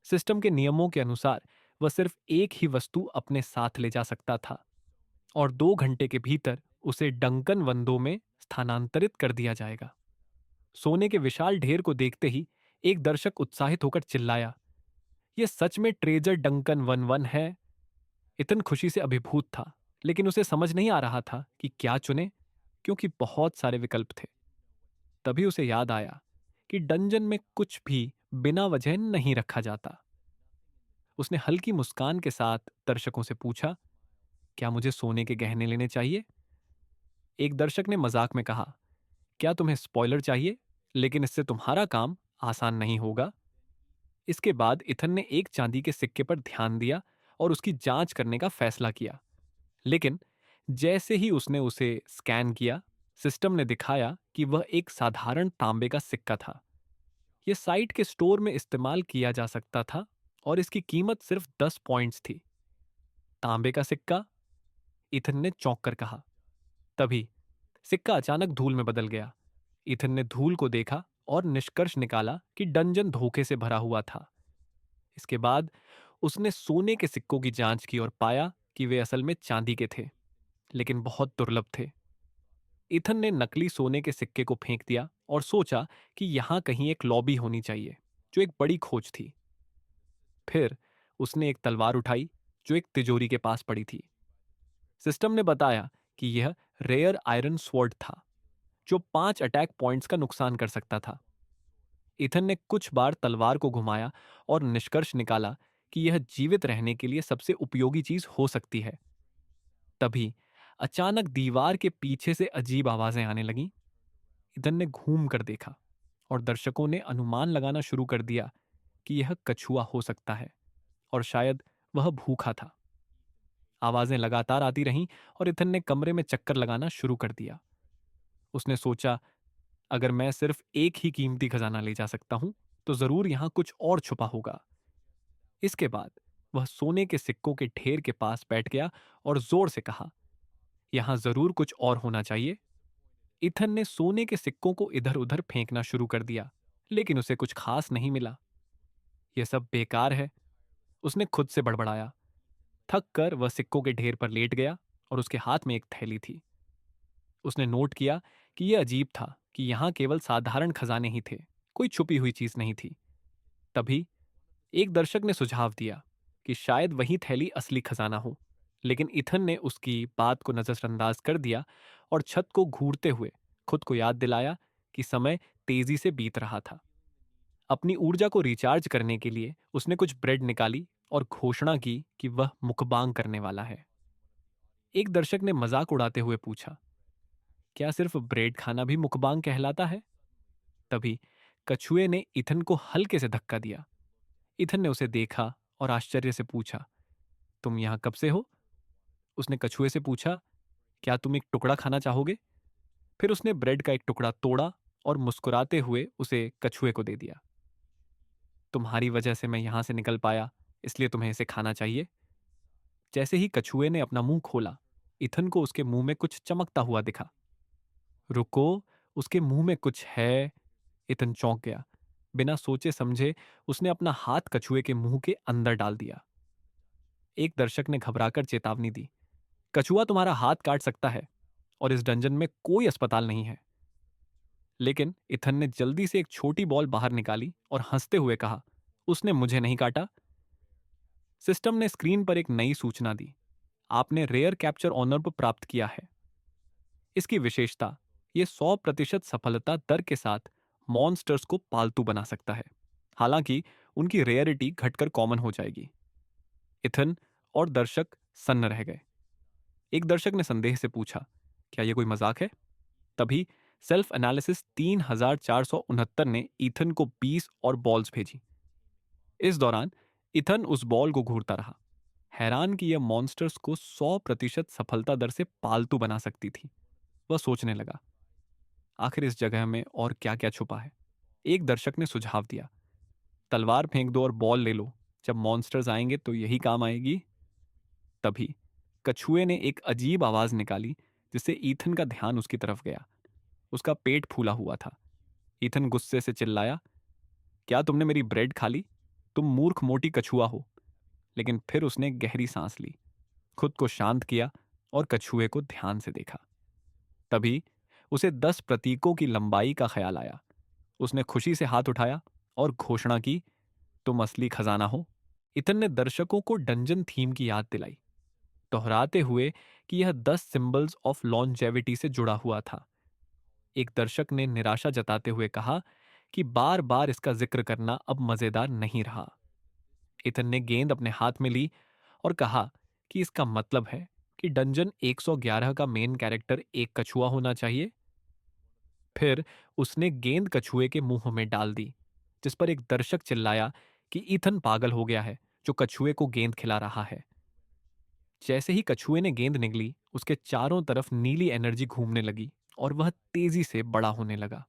सिस्टम के नियमों के अनुसार वह सिर्फ एक ही वस्तु अपने साथ ले जा सकता था और 2 घंटे के भीतर उसे डंकन वंदों में स्थानांतरित कर दिया जाएगा। सोने के विशाल ढेर को देखते ही एक दर्शक उत्साहित होकर चिल्लाया, यह सच में ट्रेजर डंकन 11 है। इतन खुशी से अभिभूत था, लेकिन उसे समझ नहीं आ रहा था कि क्या चुने, क्योंकि बहुत सारे विकल्प थे। तभी उसे याद आया कि डंजन में कुछ भी बिना वजह नहीं रखा जाता। उसने हल्की मुस्कान के साथ दर्शकों से पूछा, क्या मुझे सोने के गहने लेने चाहिए? एक दर्शक ने मजाक में कहा, क्या तुम्हें स्पॉइलर चाहिए? लेकिन इससे तुम्हारा काम आसान नहीं होगा। इसके बाद इथन ने एक चांदी के सिक्के पर ध्यान दिया और उसकी जांच करने का फैसला किया। लेकिन जैसे ही उसने उसे स्कैन किया, सिस्टम ने दिखाया कि वह एक साधारण तांबे का सिक्का था। यह साइट के स्टोर में इस्तेमाल किया जा सकता था और इसकी कीमत सिर्फ 10 पॉइंट्स थी। तांबे का सिक्का? इथन ने चौंक कर कहा। तभी सिक्का अचानक धूल में बदल गया। ईथन ने धूल को देखा और निष्कर्ष निकाला कि डंजन धोखे से भरा हुआ था। इसके बाद उसने सोने के सिक्कों की जांच की और पाया कि वे असल में चांदी के थे, लेकिन बहुत दुर्लभ थे। इथन ने नकली सोने के सिक्के को फेंक दिया और सोचा कि यहां कहीं एक लॉबी होनी चाहिए, जो एक बड़ी खोज थी। फिर उसने एक तलवार उठाई जो एक तिजोरी के पास पड़ी थी। सिस्टम ने बताया कि यह रेयर आयरन स्वॉर्ड था, जो 5 अटैक पॉइंट्स का नुकसान कर सकता था। इथन ने कुछ बार तलवार को घुमाया और निष्कर्ष निकाला कि यह जीवित रहने के लिए सबसे उपयोगी चीज हो सकती है। तभी अचानक दीवार के पीछे से अजीब आवाजें आने लगीं। इथन ने घूम कर देखा और दर्शकों ने अनुमान लगाना शुरू कर दिया कि यह कछुआ हो सकता है और शायद वह भूखा था। आवाजें लगातार आती रहीं और इथन ने कमरे में चक्कर लगाना शुरू कर दिया। उसने सोचा, अगर मैं सिर्फ एक ही कीमती खजाना ले जा सकता हूं तो जरूर यहां कुछ और छुपा होगा। इसके बाद वह सोने के सिक्कों के ढेर के पास बैठ गया और जोर से कहा, यहां जरूर कुछ और होना चाहिए। इथन ने सोने के सिक्कों को इधर उधर फेंकना शुरू कर दिया, लेकिन उसे कुछ खास नहीं मिला। यह सब बेकार है, उसने खुद से बड़बड़ाया। थक कर वह सिक्कों के ढेर पर लेट गया और उसके हाथ में एक थैली थी। उसने नोट किया कि यह अजीब था कि यहां केवल साधारण खजाने ही थे, कोई छुपी हुई चीज नहीं थी। तभी एक दर्शक ने सुझाव दिया कि शायद वही थैली असली खजाना हो, लेकिन इथन ने उसकी बात को नजरअंदाज कर दिया और छत को घूरते हुए खुद को याद दिलाया कि समय तेजी से बीत रहा था। अपनी ऊर्जा को रिचार्ज करने के लिए उसने कुछ ब्रेड निकाली और घोषणा की कि वह मुखबांग करने वाला है। एक दर्शक ने मजाक उड़ाते हुए पूछा, क्या सिर्फ ब्रेड खाना भी मुखबांग कहलाता है? तभी कछुए ने इथन को हल्के से धक्का दिया। इथन ने उसे देखा और आश्चर्य से पूछा, तुम यहां कब से हो? उसने कछुए से पूछा, क्या तुम एक टुकड़ा खाना चाहोगे? फिर उसने ब्रेड का एक टुकड़ा तोड़ा और मुस्कुराते हुए उसे कछुए को दे दिया। तुम्हारी वजह से मैं यहां से निकल पाया, इसलिए तुम्हें इसे खाना चाहिए। जैसे ही कछुए ने अपना मुंह खोला, इथन को उसके मुंह में कुछ चमकता हुआ दिखा। रुको, उसके मुंह में कुछ है। इथन चौंक गया। बिना सोचे समझे उसने अपना हाथ कछुए के मुंह के अंदर डाल दिया। एक दर्शक ने घबराकर चेतावनी दी, कछुआ तुम्हारा हाथ काट सकता है और इस डंजन में कोई अस्पताल नहीं है। लेकिन इथन ने जल्दी से एक छोटी बॉल बाहर निकाली और हंसते हुए कहा, उसने मुझे नहीं काटा। सिस्टम ने स्क्रीन पर एक नई सूचना दी, आपने रेयर कैप्चर ऑनर प्राप्त किया है। इसकी विशेषता, यह 100% सफलता दर के साथ मॉन्स्टर्स को पालतू बना सकता है। हालांकि उनकी रेयरिटी घटकर कॉमन हो जाएगी। इथन और दर्शक सन्न रह गए। एक दर्शक ने संदेह से पूछा, क्या यह कोई मजाक है? तभी सेल्फ एनालिसिस 3469 ने ईथन को 20 और बॉल्स भेजी। इस दौरान इथन उस बॉल को घूरता रहा, हैरान कि यह मॉन्स्टर्स को 100% सफलता दर से पालतू बना सकती थी। वह सोचने लगा, आखिर इस जगह में और क्या क्या छुपा है। एक दर्शक ने सुझाव दिया, तलवार फेंक दो और बॉल ले लो, जब मॉन्स्टर्स आएंगे तो यही काम आएगी। तभी कछुए ने एक अजीब आवाज निकाली, जिससे ईथन का ध्यान उसकी तरफ गया। उसका पेट फूला हुआ था। ईथन गुस्से से चिल्लाया, क्या तुमने मेरी ब्रेड खा ली? तुम मूर्ख मोटी कछुआ हो। लेकिन फिर उसने गहरी सांस ली, खुद को शांत किया और कछुए को ध्यान से देखा। तभी उसे 10 प्रतीकों की लंबाई का ख्याल आया। उसने खुशी से हाथ उठाया और घोषणा की, तुम असली खजाना हो। इतन ने दर्शकों को डंजन थीम की याद दिलाई, दोहराते हुए कि यह 10 सिंबल्स ऑफ लॉन्जेविटी से जुड़ा हुआ था। एक दर्शक ने निराशा जताते हुए कहा कि बार बार इसका जिक्र करना अब मजेदार नहीं रहा। इतन ने गेंद अपने हाथ में ली और कहा कि इसका मतलब है कि डंजन 111 का मेन कैरेक्टर एक कछुआ होना चाहिए। फिर उसने गेंद कछुए के मुंह में डाल दी, जिस पर एक दर्शक चिल्लाया कि ईथन पागल हो गया है जो कछुए को गेंद खिला रहा है। जैसे ही कछुए ने गेंद निगली, उसके चारों तरफ नीली एनर्जी घूमने लगी और वह तेजी से बड़ा होने लगा।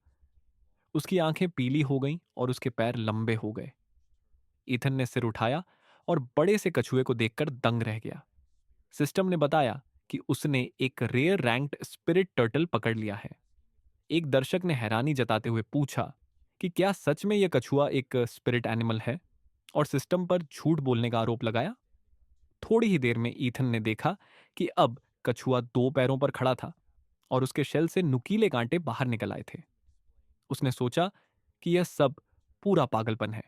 उसकी आंखें पीली हो गईं और उसके पैर लंबे हो गए। ईथन ने सिर उठाया और बड़े से कछुए को देखकर दंग रह गया। सिस्टम ने बताया कि उसने एक रेयर रैंक्ड स्पिरिट टर्टल पकड़ लिया है। एक दर्शक ने हैरानी जताते हुए पूछा कि क्या सच में यह कछुआ एक स्पिरिट एनिमल है, और सिस्टम पर झूठ बोलने का आरोप लगाया। थोड़ी ही देर में ईथन ने देखा कि अब कछुआ दो पैरों पर खड़ा था और उसके शेल से नुकीले कांटे बाहर निकल आए थे। उसने सोचा कि यह सब पूरा पागलपन है।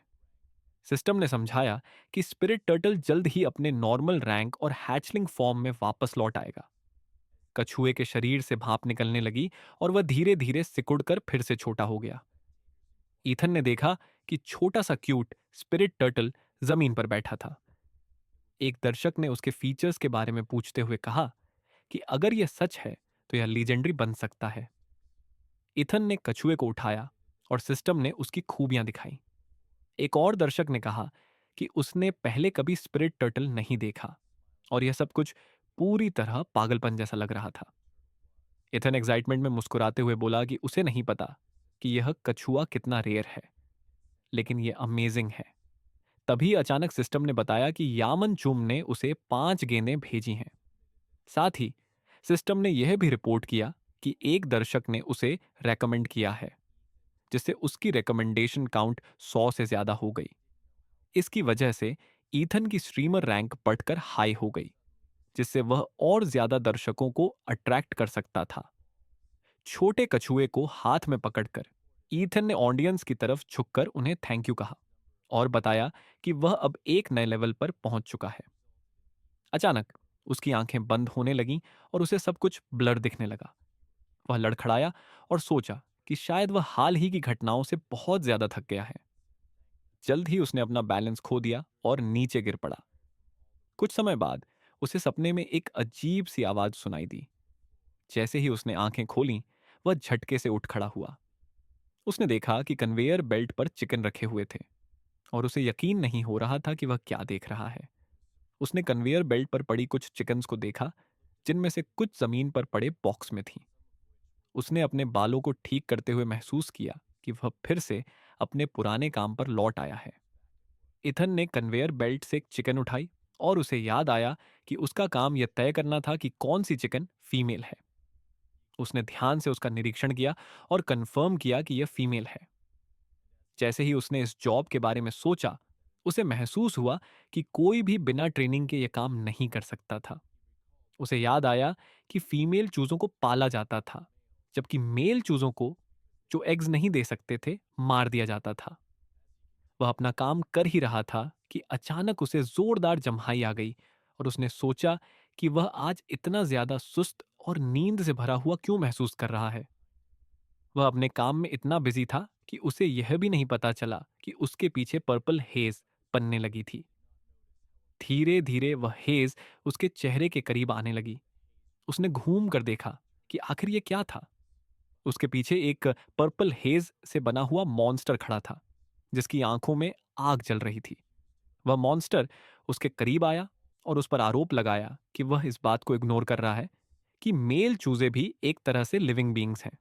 सिस्टम ने समझाया कि स्पिरिट टर्टल जल्द ही अपने नॉर्मल रैंक और हैचलिंग फॉर्म में वापस लौट आएगा। कछुए के शरीर से भाप निकलने लगी और वह धीरे धीरे सिकुड़कर फिर से छोटा हो गया। ईथन ने देखा कि छोटा सा क्यूट स्पिरिट टर्टल जमीन पर बैठा था। एक दर्शक ने उसके फीचर्स के बारे में पूछते हुए कहा कि अगर यह सच है तो यह लीजेंडरी बन सकता है। इथन ने कछुए को उठाया और सिस्टम ने उसकी खूबियां दिखाई। एक और दर्शक ने कहा कि उसने पहले कभी स्पिरिट टर्टल नहीं देखा और यह सब कुछ पूरी तरह पागलपन जैसा लग रहा था। इथन एक्साइटमेंट में मुस्कुराते हुए बोला कि उसे नहीं पता कि यह कछुआ कितना रेयर है, लेकिन यह अमेजिंग है। तभी अचानक सिस्टम ने बताया कि यामन चुम ने उसे 5 गेंदें भेजी हैं। साथ ही सिस्टम ने यह भी रिपोर्ट किया कि एक दर्शक ने उसे रेकमेंड किया है, जिससे उसकी रिकमेंडेशन काउंट 100 से ज्यादा हो गई। इसकी वजह से ईथन की स्ट्रीमर रैंक बढ़कर हाई हो गई, जिससे वह और ज्यादा दर्शकों को अट्रैक्ट कर सकता था। छोटे कछुए को हाथ में पकड़कर ईथन ने ऑडियंस की तरफ झुककर उन्हें थैंक यू कहा और बताया कि वह अब एक नए लेवल पर पहुंच चुका है। अचानक उसकी आंखें बंद होने लगीं और उसे सब कुछ ब्लर दिखने लगा। वह लड़खड़ाया और सोचा कि शायद वह हाल ही की घटनाओं से बहुत ज्यादा थक गया है। जल्द ही उसने अपना बैलेंस खो दिया और नीचे गिर पड़ा। कुछ समय बाद उसे सपने में एक अजीब सी आवाज सुनाई दी। जैसे ही उसने आंखें खोलीं, वह झटके से उठ खड़ा हुआ। उसने देखा कि कन्वेयर बेल्ट पर चिकन रखे हुए थे और उसे यकीन नहीं हो रहा था कि वह क्या देख रहा है। उसने कन्वेयर बेल्ट पर पड़ी कुछ चिकन्स को देखा, जिनमें से कुछ जमीन पर पड़े बॉक्स में थीं। उसने अपने बालों को ठीक करते हुए महसूस किया कि वह फिर से अपने पुराने काम पर लौट आया है। इथन ने कन्वेयर बेल्ट से एक चिकन उठाई और उसे याद आया कि उसका काम यह तय करना था कि कौन सी चिकन फीमेल है। उसने ध्यान से उसका निरीक्षण किया और कंफर्म किया कि यह फीमेल है। जैसे ही उसने इस जॉब के बारे में सोचा, उसे महसूस हुआ कि कोई भी बिना ट्रेनिंग के यह काम नहीं कर सकता था। उसे याद आया कि फीमेल चूजों को पाला जाता था, जबकि मेल चूजों को, जो एग्स नहीं दे सकते थे, मार दिया जाता था। वह अपना काम कर ही रहा था कि अचानक उसे जोरदार जम्हाई आ गई और उसने सोचा कि वह आज इतना ज्यादा सुस्त और नींद से भरा हुआ क्यों महसूस कर रहा है। वह अपने काम में इतना बिजी था कि उसे यह भी नहीं पता चला कि उसके पीछे पर्पल हेज बनने लगी थी। धीरे धीरे वह हेज उसके चेहरे के करीब आने लगी। उसने घूम कर देखा कि आखिर ये क्या था। उसके पीछे एक पर्पल हेज से बना हुआ मॉन्स्टर खड़ा था, जिसकी आंखों में आग जल रही थी। वह मॉन्स्टर उसके करीब आया और उस पर आरोप लगाया कि वह इस बात को इग्नोर कर रहा है कि मेल चूजे भी एक तरह से लिविंग बींग्स हैं।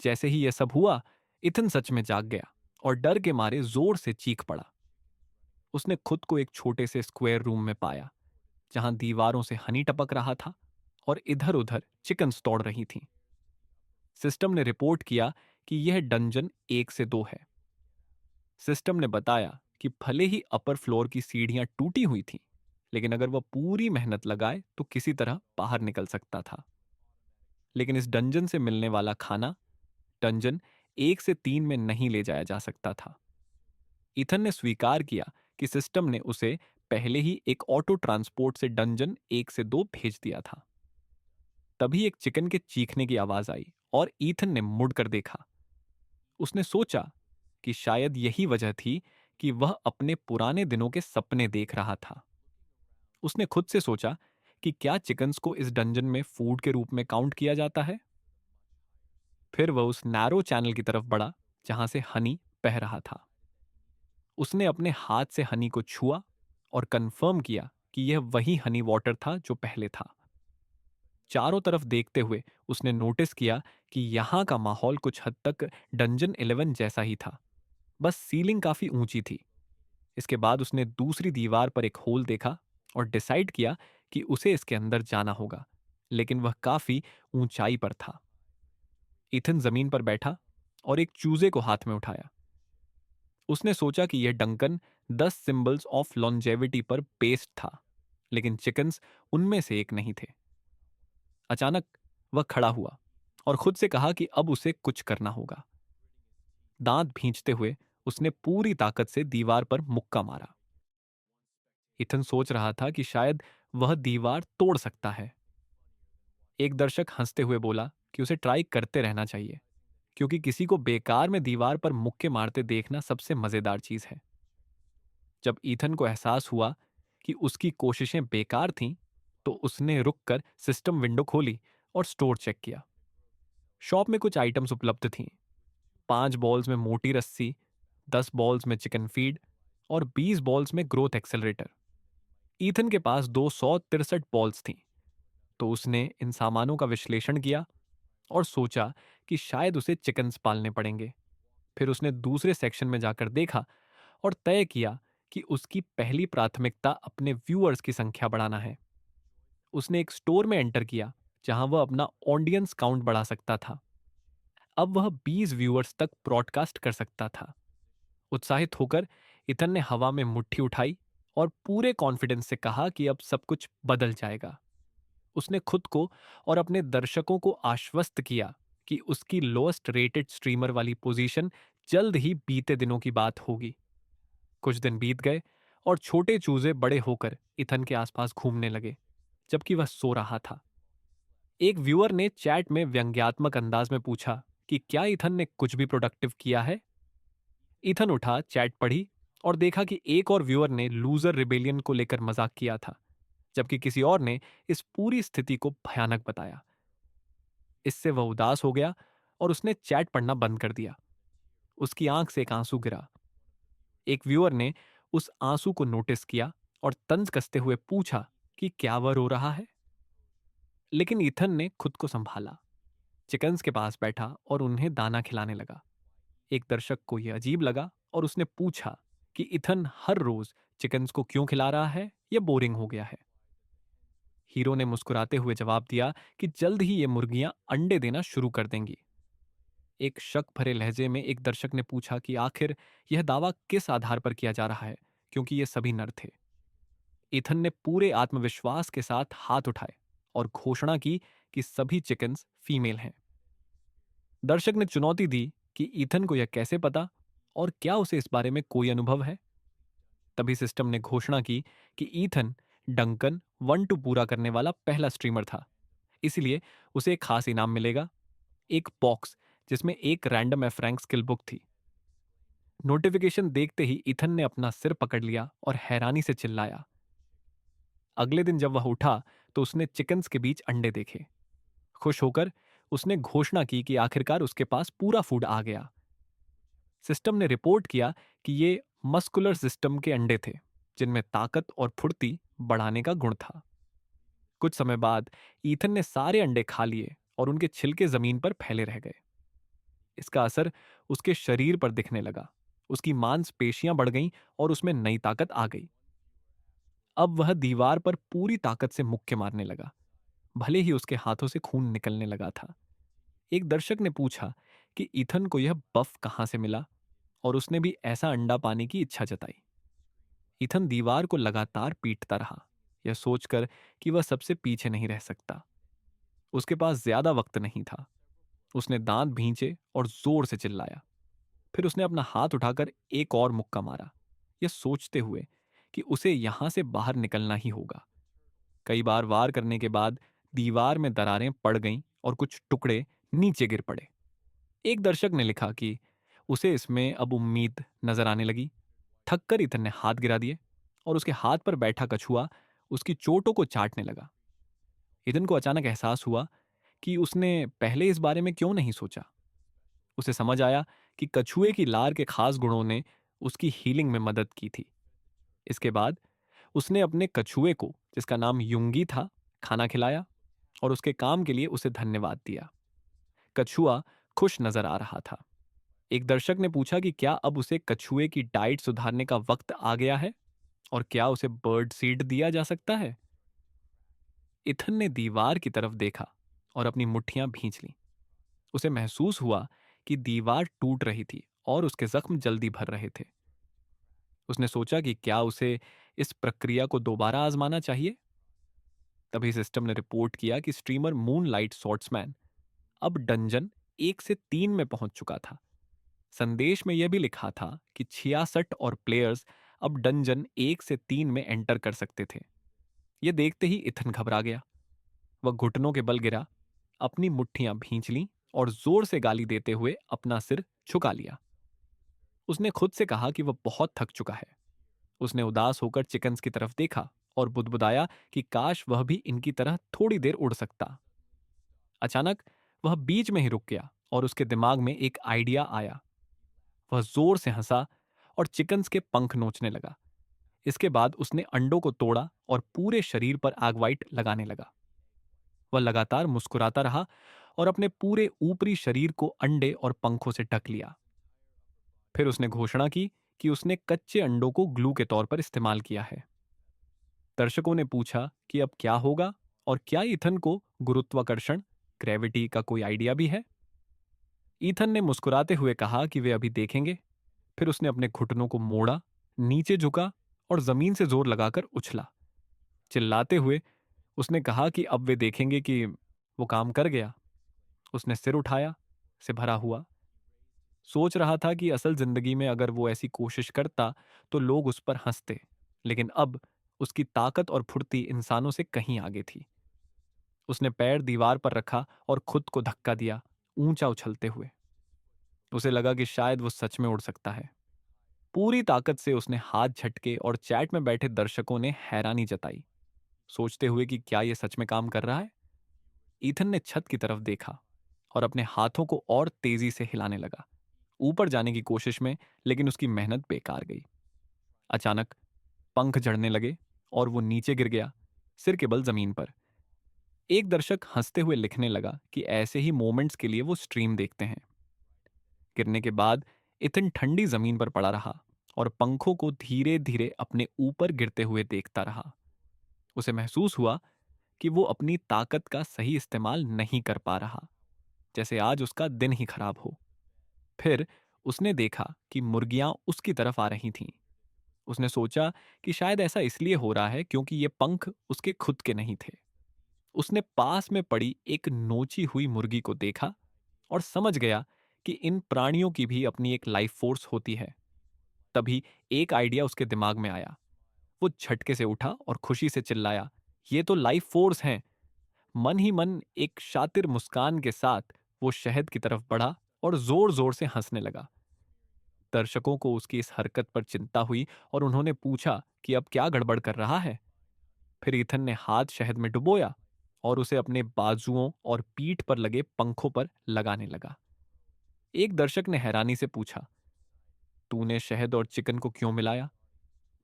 जैसे ही यह सब हुआ, इथन सच में जाग गया और डर के मारे जोर से चीख पड़ा। उसने खुद को एक छोटे से स्क्वायर रूम में पाया, जहां दीवारों से हनी टपक रहा था और इधर उधर चिकन्स तोड़ रही थीं। सिस्टम ने रिपोर्ट किया कि यह डंजन 1 से 2 है। सिस्टम ने बताया कि भले ही अपर फ्लोर की सीढ़ियां टूटी हुई थीं, लेकिन अगर वह पूरी मेहनत लगाए तो किसी तरह बाहर निकल सकता था। लेकिन इस डंजन से मिलने वाला खाना डंजन 1 से 3 में नहीं ले जाया जा सकता था। इथन ने स्वीकार किया कि सिस्टम ने उसे पहले ही एक ऑटो ट्रांसपोर्ट से डंजन 1 से 2 भेज दिया था। तभी एक चिकन के चीखने की आवाज आई और ईथन ने मुड़कर देखा। उसने सोचा कि शायद यही वजह थी कि वह अपने पुराने दिनों के सपने देख रहा था। उसने खुद से सोचा कि क्या चिकन्स को इस डंजन में फूड के रूप में काउंट किया जाता है। फिर वह उस नैरो चैनल की तरफ बढ़ा जहां से हनी बह रहा था। उसने अपने हाथ से हनी को छुआ और कंफर्म किया कि यह वही हनी वाटर था जो पहले था। चारों तरफ देखते हुए उसने नोटिस किया कि यहां का माहौल कुछ हद तक डंजन 11 जैसा ही था, बस सीलिंग काफी ऊंची थी। इसके बाद उसने दूसरी दीवार पर एक होल देखा और डिसाइड किया कि उसे इसके अंदर जाना होगा, लेकिन वह काफी ऊंचाई पर था। इथन जमीन पर बैठा और एक चूजे को हाथ में उठाया। उसने सोचा कि यह डंकन 10 सिंबल्स ऑफ लॉन्जेविटी पर बेस्ड था, लेकिन चिकन्स उनमें से एक नहीं थे। अचानक वह खड़ा हुआ और खुद से कहा कि अब उसे कुछ करना होगा। दांत भींचते हुए उसने पूरी ताकत से दीवार पर मुक्का मारा। इथन सोच रहा था कि शायद वह दीवार तोड़ सकता है। एक दर्शक हंसते हुए बोला कि उसे ट्राई करते रहना चाहिए, क्योंकि किसी को बेकार में दीवार पर मुक्के मारते देखना सबसे मजेदार चीज है। जब ईथन को एहसास हुआ कि उसकी कोशिशें बेकार थीं, तो उसने रुककर सिस्टम विंडो खोली और स्टोर चेक किया। शॉप में कुछ आइटम्स उपलब्ध थीं। 5 बॉल्स में मोटी रस्सी, 10 बॉल्स में चिकन फीड और 20 बॉल्स में ग्रोथ एक्सेलरेटर। ईथन के पास 263 बॉल्स थीं, तो उसने इन सामानों का विश्लेषण किया और सोचा कि शायद उसे चिकन्स पालने पड़ेंगे। फिर उसने दूसरे सेक्शन में जाकर देखा और तय किया कि उसकी पहली प्राथमिकता अपने व्यूअर्स की संख्या बढ़ाना है। उसने एक स्टोर में एंटर किया जहां वह अपना ऑडियंस काउंट बढ़ा सकता था। अब वह 20 व्यूअर्स तक ब्रॉडकास्ट कर सकता था। उत्साहित होकर इथन ने हवा में मुट्ठी उठाई और पूरे कॉन्फिडेंस से कहा कि अब सब कुछ बदल जाएगा। उसने खुद को और अपने दर्शकों को आश्वस्त किया कि उसकी लोएस्ट रेटेड स्ट्रीमर वाली पोजीशन जल्द ही बीते दिनों की बात होगी। कुछ दिन बीत गए और छोटे चूजे बड़े होकर इथन के आसपास घूमने लगे, जबकि वह सो रहा था। एक व्यूअर ने चैट में व्यंग्यात्मक अंदाज में पूछा कि क्या इथन ने कुछ भी प्रोडक्टिव किया है। इथन उठा, चैट पढ़ी और देखा कि एक और व्यूअर ने लूजर रिबेलियन को लेकर मजाक किया था, जबकि किसी और ने इस पूरी स्थिति को भयानक बताया। इससे वह उदास हो गया और उसने चैट पढ़ना बंद कर दिया। उसकी आंख से एक आंसू गिरा। एक व्यूअर ने उस आंसू को नोटिस किया और तंज कसते हुए पूछा कि क्या वह रो रहा है। लेकिन इथन ने खुद को संभाला, चिकन्स के पास बैठा और उन्हें दाना खिलाने लगा। एक दर्शक को यह अजीब लगा और उसने पूछा कि इथन हर रोज चिकन्स को क्यों खिला रहा है, यह बोरिंग हो गया है। हीरो ने मुस्कुराते हुए जवाब दिया कि जल्द ही ये मुर्गियां अंडे देना शुरू कर देंगी। एक शक भरे लहजे में एक दर्शक ने पूछा कि आखिर यह दावा किस आधार पर किया जा रहा है, क्योंकि ये सभी नर थे। इथन ने पूरे आत्मविश्वास के साथ हाथ उठाए और घोषणा की कि सभी चिकन्स फीमेल हैं। दर्शक ने चुनौती दी कि ईथन को यह कैसे पता और क्या उसे इस बारे में कोई अनुभव है। तभी सिस्टम ने घोषणा की कि ईथन डंकन 1-2 पूरा करने वाला पहला स्ट्रीमर था, इसलिए उसे एक खास इनाम मिलेगा, एक बॉक्स जिसमें एक random F rank skill book थी। नोटिफिकेशन देखते ही ईथन ने अपना सिर पकड़ लिया और हैरानी से चिल्लाया। अगले दिन जब वह उठा तो उसने चिकन्स के बीच अंडे देखे। खुश होकर उसने घोषणा की कि आखिरकार उसके पास पूरा फूड आ गया। सिस्टम ने रिपोर्ट किया कि ये मस्कुलर सिस्टम के अंडे थे, जिनमें ताकत और फुर्ती बढ़ाने का गुण था। कुछ समय बाद ईथन ने सारे अंडे खा लिए और उनके छिलके जमीन पर फैले रह गए। इसका असर उसके शरीर पर दिखने लगा। उसकी मांसपेशियां बढ़ गईं और उसमें नई ताकत आ गई। अब वह दीवार पर पूरी ताकत से मुक्के मारने लगा, भले ही उसके हाथों से खून निकलने लगा था। एक दर्शक ने पूछा कि ईथन को यह बफ कहां से मिला और उसने भी ऐसा अंडा पाने की इच्छा जताई। ईथन दीवार को लगातार पीटता रहा, यह सोचकर कि वह सबसे पीछे नहीं रह सकता। उसके पास ज्यादा वक्त नहीं था। उसने दांत भींचे और जोर से चिल्लाया। फिर उसने अपना हाथ उठाकर एक और मुक्का मारा, यह सोचते हुए कि उसे यहां से बाहर निकलना ही होगा। कई बार वार करने के बाद दीवार में दरारें पड़ गईं और कुछ टुकड़े नीचे गिर पड़े। एक दर्शक ने लिखा कि उसे इसमें अब उम्मीद नजर आने लगी। थककर इथन ने हाथ गिरा दिए और उसके हाथ पर बैठा कछुआ उसकी चोटों को चाटने लगा। इथन को अचानक एहसास हुआ कि उसने पहले इस बारे में क्यों नहीं सोचा। उसे समझ आया कि कछुए की लार के खास गुणों ने उसकी हीलिंग में मदद की थी। इसके बाद उसने अपने कछुए को, जिसका नाम युंगी था, खाना खिलाया और उसके काम के लिए उसे धन्यवाद दिया। कछुआ खुश नजर आ रहा था। एक दर्शक ने पूछा कि क्या अब उसे कछुए की डाइट सुधारने का वक्त आ गया है और क्या उसे बर्ड सीड दिया जा सकता है। इथन ने दीवार की तरफ देखा और अपनी मुट्ठियां भींच लीं। उसे महसूस हुआ कि दीवार टूट रही थी और उसके जख्म जल्दी भर रहे थे। उसने सोचा कि क्या उसे इस प्रक्रिया को दोबारा आजमाना चाहिए। तभी सिस्टम ने रिपोर्ट किया कि स्ट्रीमर मूनलाइट स्वॉर्ड्समैन अब डंजन 1 से 3 में पहुंच चुका था। संदेश में यह भी लिखा था कि 66 और प्लेयर्स अब डंजन 1 से 3 में एंटर कर सकते थे। यह देखते ही इथन घबरा गया। वह घुटनों के बल गिरा, अपनी मुट्ठियां भींच लीं और जोर से गाली देते हुए अपना सिर झुका लिया। उसने खुद से कहा कि वह बहुत थक चुका है। उसने उदास होकर चिकन्स की तरफ देखा और बुदबुदाया कि काश वह भी इनकी तरह थोड़ी देर उड़ सकता। अचानक वह बीच में ही रुक गया और उसके दिमाग में एक आइडिया आया। वह जोर से हंसा और चिकन्स के पंख नोचने लगा। इसके बाद उसने अंडों को तोड़ा और पूरे शरीर पर आगवाइट लगाने लगा। वह लगातार मुस्कुराता रहा और अपने पूरे ऊपरी शरीर को अंडे और पंखों से ढक लिया। फिर उसने घोषणा की कि उसने कच्चे अंडों को ग्लू के तौर पर इस्तेमाल किया है। दर्शकों ने पूछा कि अब क्या होगा और क्या ईथन को गुरुत्वाकर्षण ग्रेविटी का कोई आइडिया भी है। ईथन ने मुस्कुराते हुए कहा कि वे अभी देखेंगे। फिर उसने अपने घुटनों को मोड़ा, नीचे झुका और जमीन से जोर लगाकर उछला। चिल्लाते हुए उसने कहा कि अब वे देखेंगे कि वो काम कर गया। उसने सिर उठाया, से भरा हुआ। सोच रहा था कि असल जिंदगी में अगर वो ऐसी कोशिश करता तो लोग उस पर हंसते, लेकिन अब उसकी ताकत और फुर्ती इंसानों से कहीं आगे थी। उसने पैर दीवार पर रखा और खुद को धक्का दिया, ऊंचा उछलते हुए। उसे लगा कि शायद वो सच में उड़ सकता है। पूरी ताकत से उसने हाथ झटके और चैट में बैठे दर्शकों ने हैरानी जताई, सोचते हुए कि क्या ये सच में काम कर रहा है। ईथन ने छत की तरफ देखा और अपने हाथों को और तेजी से हिलाने लगा, ऊपर जाने की कोशिश में, लेकिन उसकी मेहनत बेकार गई। अचानक पंख झड़ने लगे और वो नीचे गिर गया, सिर के बल जमीन पर। एक दर्शक हंसते हुए लिखने लगा कि ऐसे ही मोमेंट्स के लिए वो स्ट्रीम देखते हैं। गिरने के बाद इतन ठंडी जमीन पर पड़ा रहा और पंखों को धीरे धीरे अपने ऊपर गिरते हुए देखता रहा। उसे महसूस हुआ कि वो अपनी ताकत का सही इस्तेमाल नहीं कर पा रहा, जैसे आज उसका दिन ही खराब हो। फिर उसने देखा कि मुर्गियां उसकी तरफ आ रही थीं। उसने सोचा कि शायद ऐसा इसलिए हो रहा है क्योंकि ये पंख उसके खुद के नहीं थे। उसने पास में पड़ी एक नोची हुई मुर्गी को देखा और समझ गया कि इन प्राणियों की भी अपनी एक लाइफ फोर्स होती है। तभी एक आइडिया उसके दिमाग में आया। वो झटके से उठा और खुशी से चिल्लाया, ये तो लाइफ फोर्स हैं। मन ही मन एक शातिर मुस्कान के साथ वो शहद की तरफ बढ़ा और जोर जोर से हंसने लगा। दर्शकों को उसकी इस हरकत पर चिंता हुई और उन्होंने पूछा कि अब क्या गड़बड़ कर रहा है। फिर ईथन ने हाथ शहद में डुबोया और उसे अपने बाजुओं और पीठ पर लगे पंखों पर लगाने लगा। एक दर्शक ने हैरानी से पूछा, तूने शहद और चिकन को क्यों मिलाया?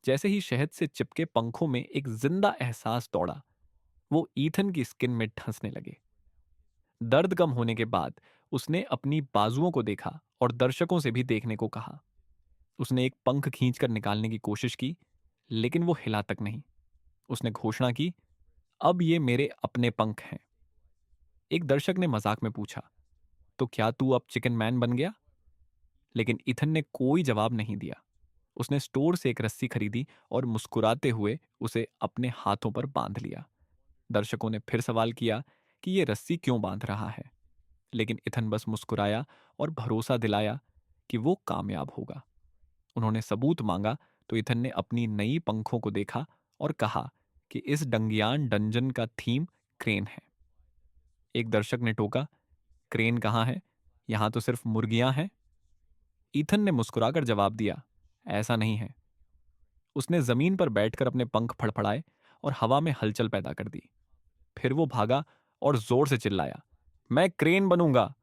जैसे ही शहद से चिपके पंखों में एक जिंदा एहसास दौड़ा, वो ईथन की स्किन में धंसने लगे। दर्द कम होने के बाद उसने अपनी बाजुओं को देखा और दर्शकों से भी देखने को कहा। उसने एक पंख खींचकर निकालने की कोशिश की, लेकिन वो हिला तक नहीं। उसने घोषणा की, अब ये मेरे अपने पंख हैं। एक दर्शक ने मजाक में पूछा, तो क्या तू अब चिकन मैन बन गया? लेकिन इथन ने कोई जवाब नहीं दिया। उसने स्टोर से एक रस्सी खरीदी और मुस्कुराते हुए उसे अपने हाथों पर बांध लिया। दर्शकों ने फिर सवाल किया कि ये रस्सी क्यों बांध रहा है, लेकिन इथन बस मुस्कुराया और भरोसा दिलाया कि वो कामयाब होगा। उन्होंने सबूत मांगा तो इथन ने अपनी नई पंखों को देखा और कहा कि इस डंगियान डंजन का थीम क्रेन है। एक दर्शक ने टोका, क्रेन कहाँ है? यहां तो सिर्फ मुर्गियां हैं। ईथन ने मुस्कुराकर जवाब दिया, ऐसा नहीं है। उसने जमीन पर बैठकर अपने पंख फड़फड़ाए और हवा में हलचल पैदा कर दी। फिर वो भागा और जोर से चिल्लाया, मैं क्रेन बनूंगा।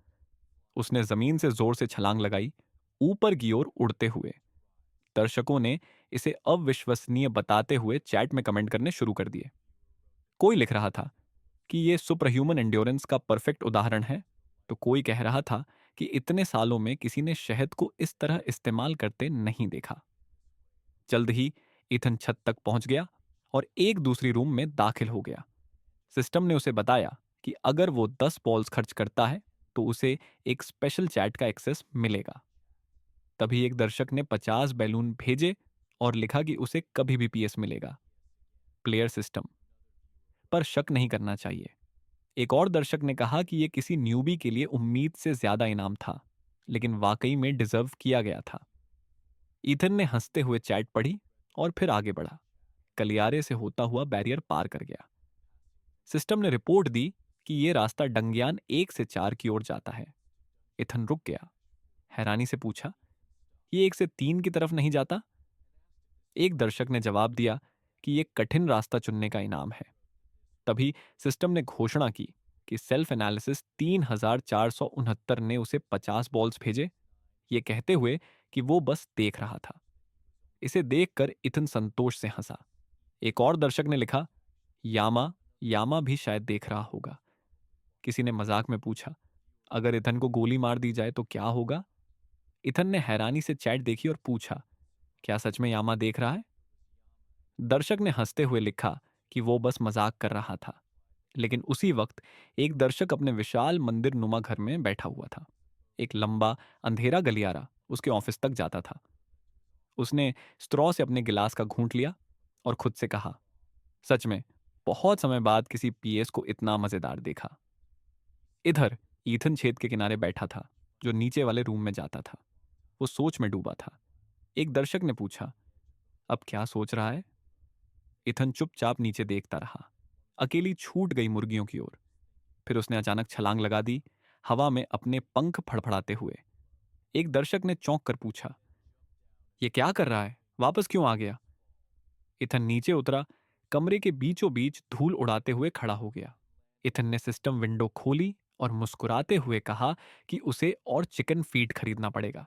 उसने जमीन से जोर से छलांग लगाई, ऊपर की ओर उड़ते हुए। दर्शकों ने इसे अविश्वसनीय बताते हुए चैट में कमेंट करने शुरू कर दिए। कोई लिख रहा था कि यह सुपर ह्यूमन एंड्योरेंस का परफेक्ट उदाहरण है, तो कोई कह रहा था कि इतने सालों में किसी ने शहद को इस तरह इस्तेमाल करते नहीं देखा। जल्द ही इथन छत तक पहुंच गया और एक दूसरी रूम में दाखिल हो गया। सिस्टम ने उसे बताया कि अगर वो 10 बॉल्स खर्च करता है तो उसे एक स्पेशल चैट का एक्सेस मिलेगा। तभी एक दर्शक ने 50 बैलून भेजे और लिखा कि उसे कभी भी पीएस मिलेगा। प्लेयर सिस्टम पर शक नहीं करना चाहिए। एक और दर्शक ने कहा कि यह किसी न्यूबी के लिए उम्मीद से ज्यादा इनाम था, लेकिन वाकई में डिजर्व किया गया था। ईथन ने हंसते हुए चैट पढ़ी और फिर आगे बढ़ा। गलियारे से होता हुआ बैरियर पार कर गया। सिस्टम ने रिपोर्ट दी कि यह रास्ता डंगियान 1 से 4 की ओर जाता है। इथन रुक गया, हैरानी से पूछा, ये 1 से 3 की तरफ नहीं जाता? एक दर्शक ने जवाब दिया कि यह कठिन रास्ता चुनने का इनाम है। तभी सिस्टम ने घोषणा की कि सेल्फ एनालिसिस 3469 ने उसे 50 बॉल्स भेजे, ये कहते हुए कि वो बस देख रहा था। इसे देखकर इथन संतोष से हंसा। एक और दर्शक ने लिखा, यामा यामा भी शायद देख रहा होगा। किसी ने मजाक में पूछा, अगर इथन को गोली मार दी जाए तो क्या होगा? इथन ने हैरानी से चैट देखी और पूछा, क्या सच में यामा देख रहा है? दर्शक ने हंसते हुए लिखा कि वो बस मजाक कर रहा था। लेकिन उसी वक्त एक दर्शक अपने विशाल मंदिर नुमा घर में बैठा हुआ था। एक लंबा अंधेरा गलियारा उसके ऑफिस तक जाता था। उसने स्ट्रॉ से अपने गिलास का घूंट लिया और खुद से कहा, सच में बहुत समय बाद किसी पीएस को इतना मजेदार देखा। इधर ईथन छेद के किनारे बैठा था, जो नीचे वाले रूम में जाता था। वो सोच में डूबा था। एक दर्शक ने पूछा, अब क्या सोच रहा है? इथन चुपचाप नीचे देखता रहा, अकेली छूट गई मुर्गियों की ओर। फिर उसने अचानक छलांग लगा दी, हवा में अपने पंख फड़फड़ाते हुए। एक दर्शक ने चौंक कर पूछा, ये क्या कर रहा है? वापस क्यों आ गया? इथन नीचे उतरा, कमरे के बीचों बीच धूल उड़ाते हुए खड़ा हो गया। इथन ने सिस्टम विंडो खोली और मुस्कुराते हुए कहा कि उसे और चिकन फीट खरीदना पड़ेगा।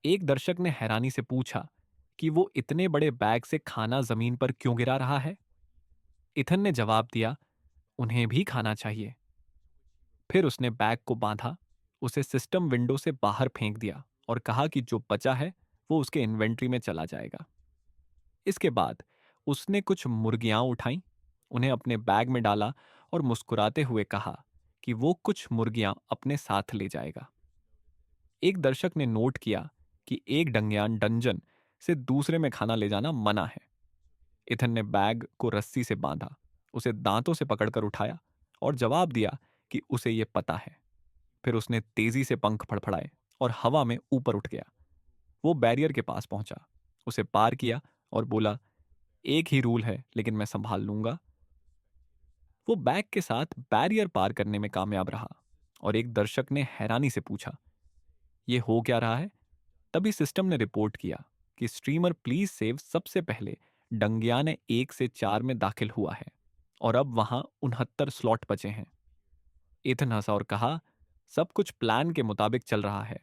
एक दर्शक ने हैरानी से पूछा कि वो इतने बड़े बैग से खाना जमीन पर क्यों गिरा रहा है? इथन ने जवाब दिया, उन्हें भी खाना चाहिए। फिर उसने बैग को बांधा, उसे सिस्टम विंडो से बाहर फेंक दिया और कहा कि जो बचा है वो उसके इन्वेंट्री में चला जाएगा। इसके बाद उसने कुछ मुर्गियां उठाई, उन्हें अपने बैग में डाला और मुस्कुराते हुए कहा कि वो कुछ मुर्गियां अपने साथ ले जाएगा। एक दर्शक ने नोट किया कि एक डंगियान डंजन से दूसरे में खाना ले जाना मना है। इथन ने बैग को रस्सी से बांधा, उसे दांतों से पकड़कर उठाया और जवाब दिया कि उसे यह पता है। फिर उसने तेजी से पंख फड़फड़ाए और हवा में ऊपर उठ गया। वो बैरियर के पास पहुंचा, उसे पार किया और बोला, एक ही रूल है लेकिन मैं संभाल लूंगा। वो बैग के साथ बैरियर पार करने में कामयाब रहा और एक दर्शक ने हैरानी से पूछा, ये हो क्या रहा है? तभी सिस्टम ने रिपोर्ट किया कि स्ट्रीमर प्लीज सेव सबसे पहले डंगियाने 1 से 4 में दाखिल हुआ है और अब वहां 69 स्लॉट बचे हैं। इथन हंसा और कहा, सब कुछ प्लान के मुताबिक चल रहा है।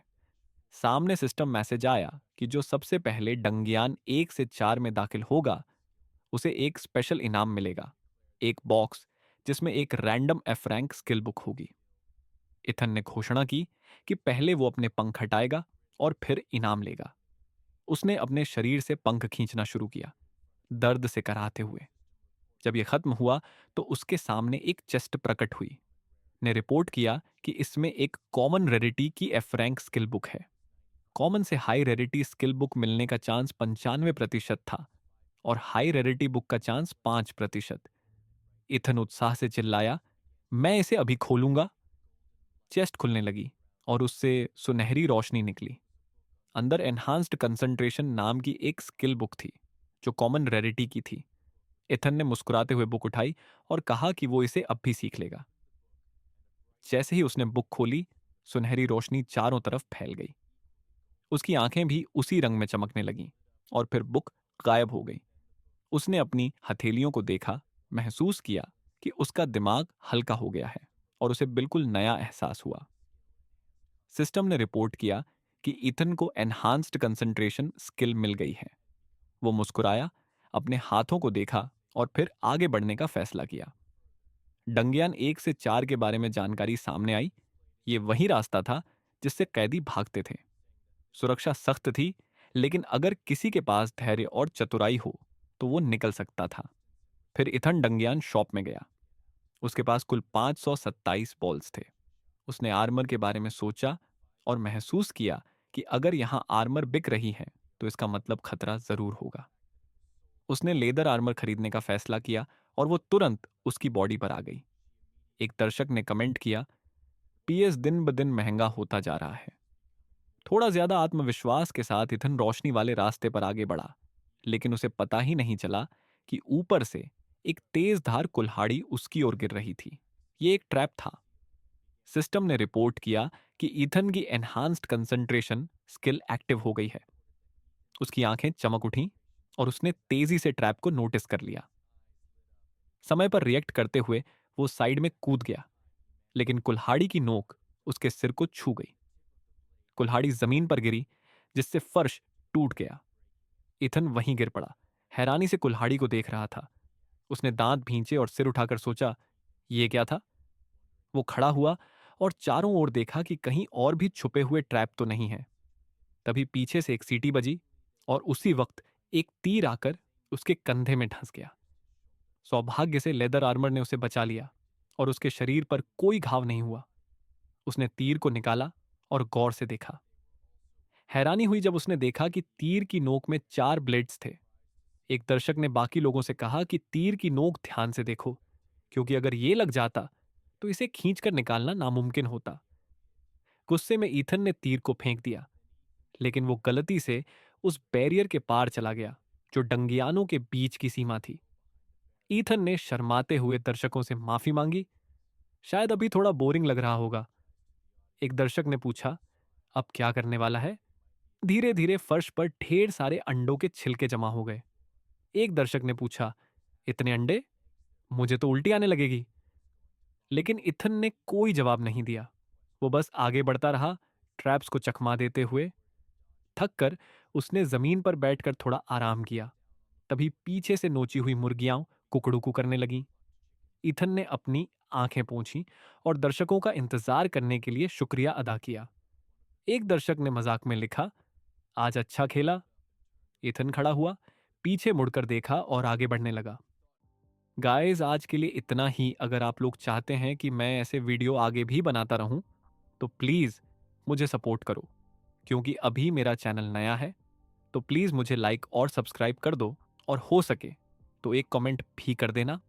सामने सिस्टम मैसेज आया कि जो सबसे पहले डंगियान 1 से 4 में दाखिल होगा उसे एक स्पेशल इनाम मिलेगा, एक बॉक्स जिसमें एक random F rank skill book होगी। इथन ने घोषणा की कि पहले वो अपने पंख हटाएगा और फिर इनाम लेगा। उसने अपने शरीर से पंख खींचना शुरू किया, दर्द से कराहते हुए। जब यह खत्म हुआ तो उसके सामने एक चेस्ट प्रकट हुई। ने रिपोर्ट किया कि इसमें एक कॉमन रेरिटी की एफ रैंक स्किल बुक है। कॉमन से हाई रेरिटी स्किल बुक मिलने का चांस 95% था और हाई रेरिटी बुक का चांस 5%। इथन उत्साह से चिल्लाया, मैं इसे अभी खोलूंगा। चेस्ट खुलने लगी और उससे सुनहरी रोशनी निकली। अंदर एनहांस्ड कंसंट्रेशन नाम की एक स्किल बुक थी, जो कॉमन रेरिटी की थी। इथन ने मुस्कुराते हुए बुक उठाई और कहा कि वो इसे अब भी सीख लेगा। जैसे ही उसने बुक खोली, सुनहरी रोशनी चारों तरफ फैल गई। उसकी आंखें भी उसी रंग में चमकने लगीं और फिर बुक गायब हो गई। उसने अपनी हथेलियों को देखा, महसूस किया कि उसका दिमाग हल्का हो गया है और उसे बिल्कुल नया एहसास हुआ। सिस्टम ने रिपोर्ट किया कि इथन को एनहांस्ड कंसंट्रेशन स्किल मिल गई है। वो मुस्कुराया, अपने हाथों को देखा और फिर आगे बढ़ने का फैसला किया। डंगियान 1 से 4 के बारे में जानकारी सामने आई। ये वही रास्ता था जिससे कैदी भागते थे। सुरक्षा सख्त थी, लेकिन अगर किसी के पास धैर्य और चतुराई हो तो वो निकल सकता था। फिर इथन डंगियान शॉप में गया। उसके पास कुल 527 बॉल्स थे। उसने आर्मर के बारे में सोचा और महसूस किया कि अगर यहां आर्मर बिक रही है तो इसका मतलब खतरा जरूर होगा। उसने लेदर आर्मर खरीदने का फैसला किया और वो तुरंत उसकी बॉडी पर आ गई। एक दर्शक ने कमेंट किया, पीएस दिन ब दिन महंगा होता जा रहा है। थोड़ा ज्यादा आत्मविश्वास के साथ इथन रोशनी वाले रास्ते पर आगे बढ़ा, लेकिन उसे पता ही नहीं चला कि ऊपर से एक तेज धार कुल्हाड़ी उसकी ओर गिर रही थी। ये एक ट्रैप था। सिस्टम ने रिपोर्ट किया कि ईथन की एनहांस्ड कंसंट्रेशन स्किल एक्टिव हो गई है। उसकी आंखें चमक उठीं और उसने तेजी से ट्रैप को नोटिस कर लिया। समय पर रिएक्ट करते हुए वो साइड में कूद गया, लेकिन कुल्हाड़ी की नोक उसके सिर को छू गई। कुल्हाड़ी जमीन पर गिरी, जिससे फर्श टूट गया। इथन वहीं गिर पड़ा, हैरानी से कुल्हाड़ी को देख रहा था। उसने दांत भींचे और सिर उठाकर सोचा, ये क्या था? वो खड़ा हुआ और चारों ओर देखा कि कहीं और भी छुपे हुए ट्रैप तो नहीं है। तभी पीछे से एक सीटी बजी और उसी वक्त एक तीर आकर उसके कंधे में धंस गया। सौभाग्य से लेदर आर्मर ने उसे बचा लिया और उसके शरीर पर कोई घाव नहीं हुआ। उसने तीर को निकाला और गौर से देखा। हैरानी हुई जब उसने देखा कि तीर की नोक में 4 ब्लेड्स थे। एक दर्शक ने बाकी लोगों से कहा कि तीर की नोक ध्यान से देखो, क्योंकि अगर ये लग जाता तो इसे खींचकर निकालना नामुमकिन होता। गुस्से में ईथन ने तीर को फेंक दिया, लेकिन वो गलती से उस बैरियर के पार चला गया जो डंगियानों के बीच की सीमा थी। ईथन ने शर्माते हुए दर्शकों से माफी मांगी। शायद अभी थोड़ा बोरिंग लग रहा होगा। एक दर्शक ने पूछा, अब क्या करने वाला है? धीरे धीरे फर्श पर ढेर सारे अंडों के छिलके जमा हो गए। एक दर्शक ने पूछा, इतने अंडे? मुझे तो उल्टी आने लगेगी। लेकिन इथन ने कोई जवाब नहीं दिया। वो बस आगे बढ़ता रहा, ट्रैप्स को चकमा देते हुए। थक कर उसने जमीन पर बैठकर थोड़ा आराम किया। तभी पीछे से नोची हुई मुर्गियां कुकड़ुकू करने लगीं। इथन ने अपनी आंखें पोंछीं और दर्शकों का इंतजार करने के लिए शुक्रिया अदा किया। एक दर्शक ने मजाक में लिखा, आज अच्छा खेला। इथन खड़ा हुआ, पीछे मुड़कर देखा और आगे बढ़ने लगा। गाइस, आज के लिए इतना ही। अगर आप लोग चाहते हैं कि मैं ऐसे वीडियो आगे भी बनाता रहूं, तो प्लीज़ मुझे सपोर्ट करो, क्योंकि अभी मेरा चैनल नया है। तो प्लीज़ मुझे लाइक और सब्सक्राइब कर दो, और हो सके तो एक कमेंट भी कर देना।